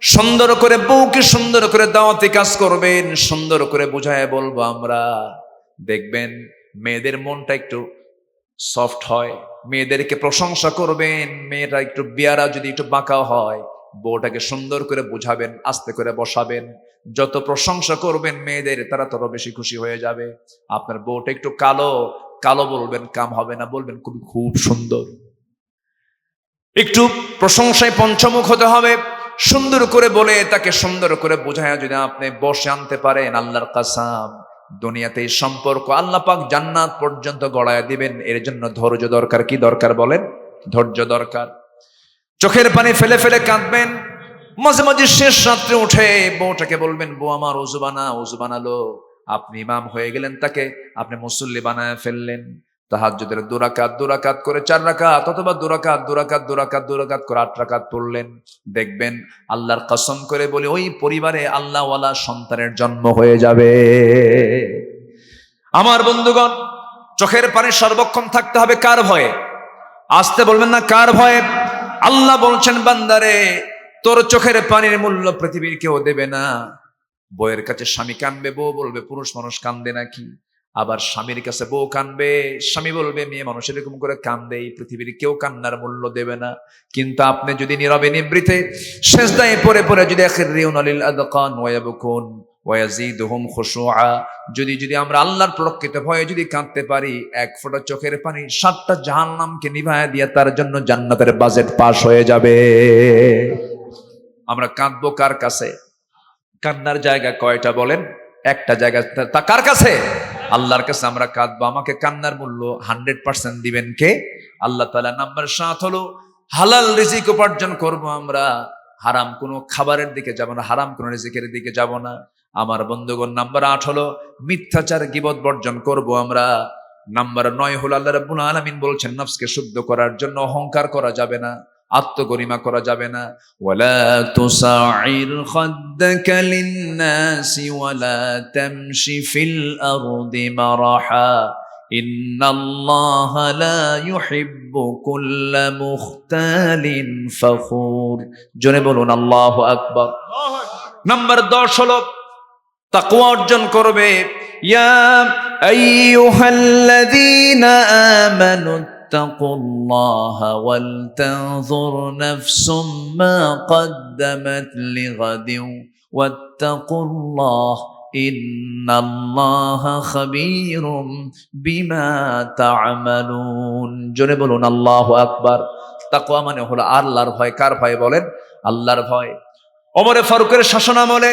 সুন্দর করে বউকে সুন্দর করে দাওয়াতে কাজ করবেন, সুন্দর করে বুঝায় বলবো আমরা। দেখবেন মেয়েদের মনটা একটু সফট হয়, মেয়েদেরকে প্রশংসা করবেন। মেয়েরা একটু বিয়ারা যদি একটু বাঁকা হয়, বউটাকে সুন্দর করে বুঝাবেন, আস্তে করে বসাবেন। যত প্রশংসা করবেন মেয়েদের, তারা তত বেশি খুশি হয়ে যাবে। আপনার বউটা একটু কালো, কালো বলবেন কাম হবে না, বলবেন খুব সুন্দর। একটু প্রশংসায় পঞ্চমুখ হতে হবে। সুন্দর করে বলে তাকে সুন্দর করে বোঝায় যদি আপনি বসে আনতে পারেন, আল্লাহর কাসাম দুনিয়াতে এই সম্পর্ক আল্লাহ পাক জান্নাত পর্যন্ত গড়ায় দিবেন। এর জন্য ধৈর্য দরকার। কি দরকার বলেন? ধৈর্য দরকার। চোখের পানি ফেলে ফেলে কাঁদবেন। মাঝে মাঝে শেষ রাত্রে উঠে বউটাকে বলবেন, বউ আমার ওযু বানা। ওযু বানালো, আপনি ইমাম হয়ে গেলেন, তাকে আপনি মুসল্লি বানায় ফেললেন। তাহাজ্জুদের 2 রাকাত করে 4 রাকাত, অথবা 2 রাকাত করে 8 রাকাত পড়লেন। দেখবেন আল্লাহর কসম করে বলি ওই পরিবারে আল্লাহওয়ালা সন্তানের জন্ম হয়ে যাবে। আমার বন্ধুগণ, চোখের পানি সর্বক্ষণ থাকতে হবে কার ভয়ে? আসতে বলবেন না কার ভয়ে? আল্লাহ বলছেন বান্দারে তোর চোখের পানির মূল্য পৃথিবীর কেউ দেবে না। বউয়ের কাছে স্বামী কাঁদবে, বউ বলবে পুরুষ মানুষ কান্দে নাকি? আবার স্বামীর কাছে বউ কাঁদবে, স্বামী বলবে মেয়ে মানুষ এরকম করে কান্দে, পৃথিবীর কেউ কান্নার মূল্য দেবে না। কিন্তু আপনি যদি নীরবে নিভৃতে সেজদায় পড়ে পড়ে যদি আখিরিউনা লিল আদকান ওয়া ইয়াবকুন ওয়া ইয়াজিদুহুম খুশুআ, যদি আমরা আল্লাহর প্রকৃত ভয়ে যদি কাঁদতে পারি, এক ফোঁটা চোখের পানি 7টা জাহান্নামকে নিভায়া দিয়ে তার জন্য জান্নাতের বাজেট পাস হয়ে যাবে। আমরা কাঁদবো কার কাছে? কান্নার জায়গা কয়টা বলেন? একটা জায়গা। তা কার কাছে? আল্লাহর কাছে আমরা কাঁদবো। আমাকে কান্নার মূল্য 100% দিবেন কে? আল্লাহ তাআলা। নাম্বার 7 হলো হালাল রিজিক উপার্জন করব আমরা। হারাম কোনো খাবারের দিকে যাব না, হারাম কোনো রিজিকের দিকে যাব না। আমার বন্ধুগণ, নাম্বার 8 হলো মিথ্যাচার গীবত বর্জন করব আমরা। নাম্বার 9 হলো আল্লাহ রাব্বুল আলামিন বলছেন নফসকে শুদ্ধ করার জন্য অহংকার করা যাবে না। আত্মগরিমা করা যাবে না। ওয়ালা তুসাইর খাদ্দাকা লিন-নাসি ওয়ালা তামশি ফিল আরদি মারাহা ইন্নাল্লাহা লা ইউহিব্বু কুল্লা মুখতালিন ফখুর। জোরে বলুন আল্লাহু আকবার। নাম্বার 10 হলো তাকওয়া অর্জন করবে। ইয়া আইয়ুহাল্লাযীনা আমানু তাকুল্লাহা ওয়াল তানজুর নাফসুম মা কদ্দামাত লিগাদিন ওয়াত্তাকুল্লাহ ইন্নাল্লাহা খাবীরুম বিমা তা'মালুন। জোরে বলুন আল্লাহু আকবার। তাকওয়া মানে হলো আল্লাহর ভয়। কার ভয় বলেন? আল্লাহর ভয়। ওমরে ফারুকের শাসনামলে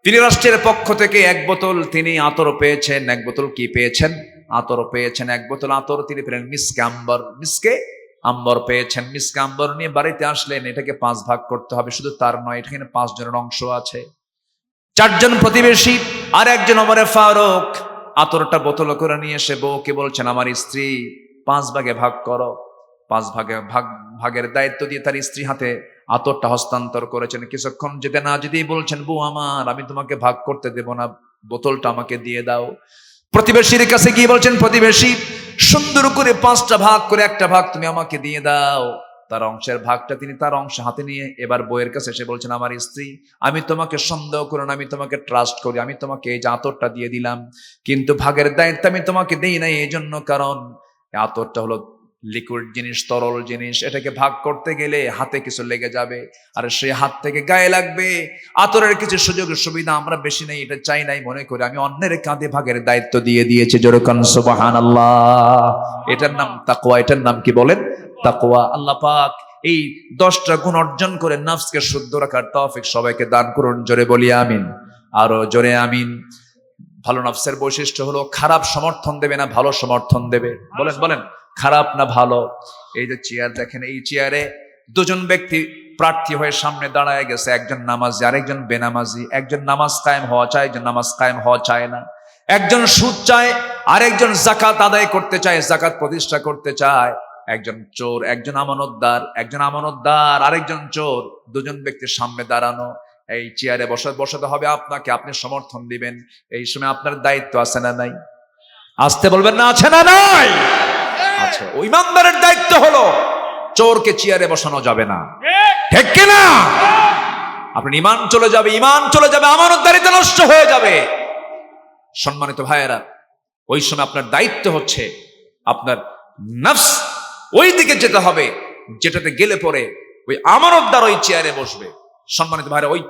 তিনি রাষ্ট্রের পক্ষ থেকে 1 বোতল তিনি আতর পেয়েছেন। 1 বোতল কি পেয়েছেন? আতর পেয়েছেন। 1 বোতল আতর তিনি পেলেন মিসকে আম্বর পেয়েছেন। মিসকে আম্বর নিয়ে বাড়িতে আসলেন। এটাকে 5 ভাগ করতে হবে। শুধু তার নয়, এখানে 5 জনের অংশ আছে। 4 জন প্রতিবেশী আর 1 জন ওমরে ফারুক আতরটা বোতল করে নিয়ে এসে বউকে বলছেন, আমার স্ত্রী 5 ভাগে ভাগ করো। 5 ভাগের দায়িত্ব দিয়ে তার স্ত্রী হাতে আতরটা হস্তান্তর করেছেন। কিছুক্ষণ যেতেই বলছেন, বউ আমার, আমি তোমাকে ভাগ করতে দেব না, বোতলটা আমাকে দিয়ে দাও। প্রতিবেশীর কাছে গিয়ে বলছেন, প্রতিবেশী সুন্দর করে 5টা ভাগ করে 1টা ভাগ তুমি আমাকে দিয়ে দাও। তার অংশের ভাগটা তিনি তার অংশ হাতে নিয়ে এবার বউয়ের কাছে এসে বলছেন, আমার স্ত্রী, আমি তোমাকে সন্দেহ করি না, আমি তোমাকে ট্রাস্ট করি, আমি তোমাকে এই যে আতরটা দিয়ে দিলাম, কিন্তু ভাগের দায়িত্ব আমি তোমাকে দেই নাই এই জন্য, কারণ আতরটা হলো লিকুইড জিনিস, তরল জিনিস, এটাকে ভাগ করতে গেলে হাতে কিছু লেগে যাবে, আর সেই হাত থেকে গায়ে লাগবে। আতরের কিছু সুযোগ সুবিধা আমরা বেশি নেই, এটা চাই নাই মনে করে আমি অন্যের কাঁধে ভাগের দায়িত্ব দিয়ে দিয়েছি। জোরে কান সুবহানাল্লাহ। এটার নাম তাকওয়া। এটার নাম কি বলেন? তাকওয়া। আল্লাহ পাক এই 10টা গুণ অর্জন করে নফসকে শুদ্ধ রাখার তৌফিক সবাইকে দান করুন। জোরে বলি আমিন। আরো জোরে আমিন। ভালো নফসের বৈশিষ্ট্য হলো খারাপ সমর্থন দেবে না, ভালো সমর্থন দেবে। বলেন খারাপ না ভালো? এই যে চেয়ার দেখেন, এই চেয়ারে 2 জন ব্যক্তি প্রার্থী হয়ে সামনে দাঁড়ায় গেছে, একজন নামাজি আরেকজন বেনামাজি। একজন নামাজ কায়েম হওয়া চায়, একজন নামাজ কায়েম হওয়া চায় না। একজন সুদ চায়, আরেকজন যাকাত আদায় করতে চায়, যাকাত প্রতিষ্ঠা করতে চায়। একজন চোর, একজন আমানতদার, আরেকজন চোর। 2 জন ব্যক্তির সামনে দাঁড়ানো। এই চেয়ারে বসাতে হবে আপনাকে, আপনি সমর্থন দিবেন। এই সময় আপনার দায়িত্ব আছে না নাই? আসতে বলবেন না, আছে না নাই? আচ্ছা, ওই ইমানদারের দায়িত্ব হলো চোরকে চেয়ারে বসানো যাবে না, ঠিক কি না? আপনার ইমান চলে যাবে, আমানতদারিতা নষ্ট হয়ে যাবে। সম্মানিত ভাইয়েরা, ওই সময় আপনার দায়িত্ব হচ্ছে আপনার নফস ওই দিকে যেতে হবে যেটাতে গেলে পরে ওই আমানতদার ওই চেয়ারে বসবে। সম্মানিত ভাইয়েরা, ওই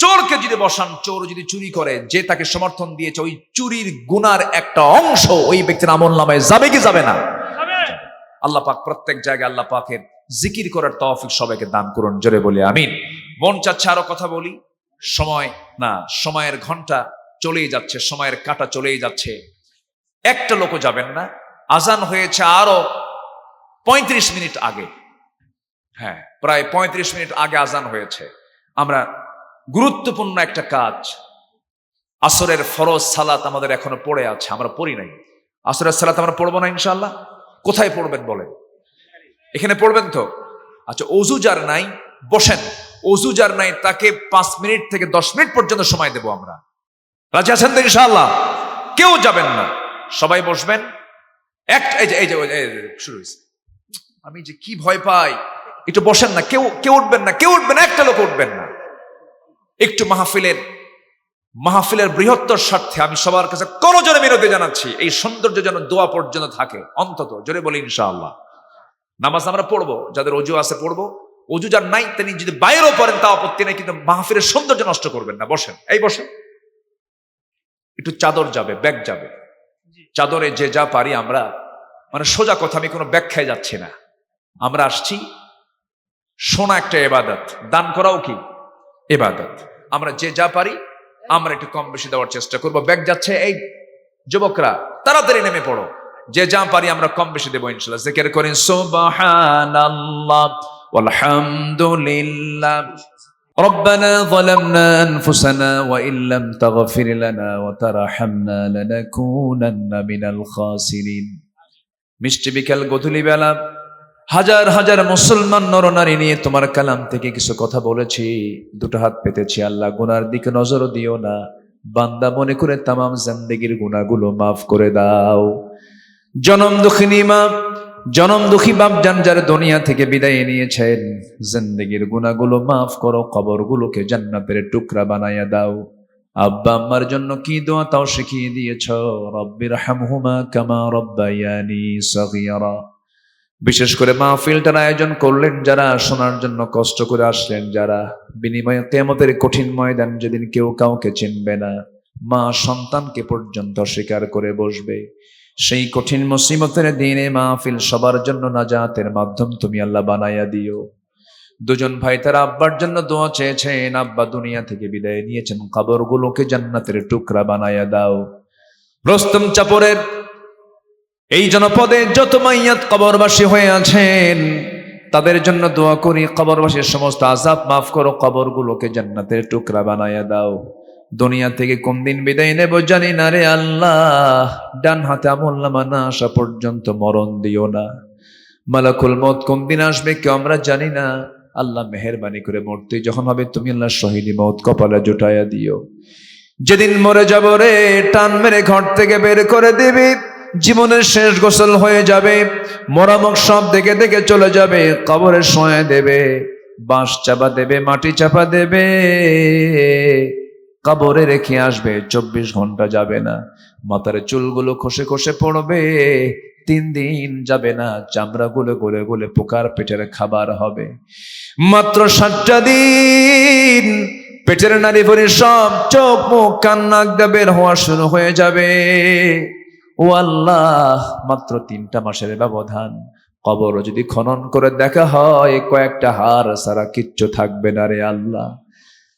চোরকে যদি বসান, চোর যদি চুরি করে, যে তাকে সমর্থন দিয়েছে, ওই চুরির গুনার একটা অংশ ওই ব্যক্তির আমলনামায় যাবে কি যাবে না? আল্লাহ পাক প্রত্যেক জায়গায় আল্লাহ পাকের জিকির করার তৌফিক সবাইকে দান করুন। জোরে বলি আমিন। মন চাচ্ছে আরো কথা বলি, সময় না, সময়ের ঘন্টা চলেই যাচ্ছে, সময়ের কাঁটা চলেই যাচ্ছে। একটা লোকও যাবেন না। আজান হয়েছে আরো 35 মিনিট আগে। হ্যাঁ, প্রায় 35 মিনিট আগে আজান হয়েছে। আমরা গুরুত্বপূর্ণ একটা কাজ, আসরের ফরজ সালাত আমাদের এখনো পড়ে আছে, আমরা পড়ি নাই। আসরের সালাত আমরা পড়বো না ইনশাআল্লাহ। কোথায় পড়বেন বলেন? এখানে পড়বেন তো? আচ্ছা, অজু যার নাই বসেন, অজু যার নাই তাকে 5 মিনিট থেকে 10 মিনিট পর্যন্ত সময় দেব আমরা। রাজি আছেন তো ইনশাআল্লাহ? কেউ যাবেন না, সবাই বসবেন। এই যে শুরু হয়েছে। আমি যে কি ভয় পাই, একটু বসেন না, কেউ উঠবেন না, একটা লোক উঠবেন না। একটু মাহফিলের বৃহত্তর স্বার্থে আমি সবার কাছে করজোরে মিনতি জানাচ্ছি, এই সৌন্দর্য যেন দোয়া পর্যন্ত থাকে, অন্তত জোরে বলি ইনশাআল্লাহ। নামাজ আমরা পড়বো, যাদের অজু আছে পড়বো, অজু যার নাই তিনি যদি বাইরেও পড়েন তা আপত্তি নাই, কিন্তু মাহফিলের সৌন্দর্য নষ্ট করবেন না। বসেন, বসেন। একটু চাদর যাবে, ব্যাগ যাবে, চাদরে যে যা পারি আমরা, মানে সোজা কথা, আমি কোনো ব্যাখ্যায় যাচ্ছি না। আমরা আসছি, শোনা একটা ইবাদত, দান করাও কি ইবাদত। আমরা যে যা পারি আমরা একটু কম বেশি দেওয়ার চেষ্টা করবো। ব্যাগ যাচ্ছে, এই যুবকরা তাড়াতাড়ি নেমে পড়ো, যে যা পারি আমরা কম বেশি দেবো ইনশাআল্লাহ। জিকির করেন সুবহানাল্লাহ ওয়ালহামদুলিল্লাহ ربنا ظلمنا أنفسنا وإن لم تغفر لنا وترحمنا لنكونن من الخاسرين। মিষ্টি বিকেল গধূলি বেলা হাজার হাজার মুসলমান নরনারী নিয়ে তোমার কালাম থেকে কিছু কথা বলেছি, দুটো হাত পেতেছি। আল্লাহ গুনার দিকে নজর দিও না, বান্দা মনে করে তামাম জিন্দেগির গুনাহগুলো মাফ করে দাও। জনম দুঃখিনী মা, জনম দুঃখী বাপজান যারা দুনিয়া থেকে বিদায় নিয়েছেন, জিন্দেগির গুনাহগুলো মাফ করো, কবরগুলোকে জান্নাতের টুকরা বানায়া দাও। আব্বা আম্মার জন্য কি দোয়া তাও শিখিয়ে দিয়েছ, রব্বির হামহুমা কামা রব্বায়ানি সগীরা। বিশেষ করে মাহফিলটার আয়োজন করলেন যারা, শোনার জন্য কষ্ট করে আসলেন যারা, বিনিময়ে কিয়ামতের কঠিন ময়দান যেদিন কেউ কাউকে চিনবে না, মা সন্তানকে পর্যন্ত স্বীকার করে বসবে, সেই কঠিন মুসিবতের দিনে মাহফিল সবার জন্য নাজাতের মাধ্যম তুমি আল্লাহ বানাইয়া দিও। দুজন ভাই তারা আব্বার জন্য দোয়া চেয়েছেন, আব্বা দুনিয়া থেকে বিদায় নিয়েছেন, কবরগুলোকে জান্নাতের টুকরা বানাইয়া দাও। রস্তম চাপরের এই জনপদে যত মাইয়াত কবরবাসী হয়ে আছেন তাদের জন্য দোয়া করি, কবরবাসীর সমস্ত আযাব মাফ করো, কবরগুলোকে জান্নাতের টুকরা বানাইয়া দাও। দুনিয়া থেকে কোন দিন বিদায় নেব জানি না রে আল্লাহ, ডান হাতে আমলনামা না আসা পর্যন্ত মরণ দিও না। মালাকুল মউত কোন দিন আসবে কেউ আমরা জানি না। আল্লাহ মেহেরবানি করে মরতে যখন হবে তুমি আল্লাহ শহীদি মউত কপালে জুটাইয়া দিও। যেদিন মরে যাব রে, টান মেরে ঘর থেকে বের করে দিবি, জীবনের শেষ গোসল হয়ে যাবে, মরামক সব দেখে দেখে চলে যাবে, কবরে শোয়া দেবে, বাঁশ চাপা দেবে, মাটি চাপা দেবে, কবরে রেখে আসবে, 24 ঘন্টা যাবে না, মাথার চুলগুলো খসে খসে পড়বে, 3 দিন যাবে না, চামড়াগুলো গলে গলে পোকার পেটের খাবার হবে। মাত্র 7টা দিন পেটের নাড়ি ভরি সব চোখ মুখ কান নাক দিয়ে বের হওয়া শুরু হয়ে যাবে। ও আল্লাহ, মাত্র 3টা মাসের ব্যবধান, কবর যদি খনন করে দেখা হয় কয়েকটা হাড় সারা কিচ্ছু থাকবে না রে আল্লাহ।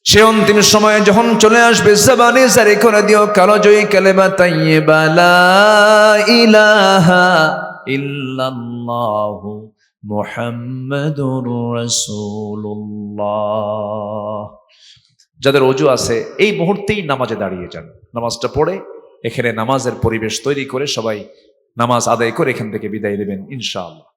সে অন্তিম সময়ে যখন চলে আসবে, জবানে জারি করে দিও কালজয়ী কালেমা তাইয়্যিবা লা ইলাহা ইল্লাল্লাহু মুহাম্মাদুর রাসূলুল্লাহ। যাদের ওযু আছে এই মুহূর্তেই নামাজে দাঁড়িয়ে যান, নামাজটা পড়ে এখানে নামাজের পরিবেশ তৈরি করে সবাই নামাজ আদায় করে এখান থেকে বিদায় নেবেন ইনশাআল্লাহ।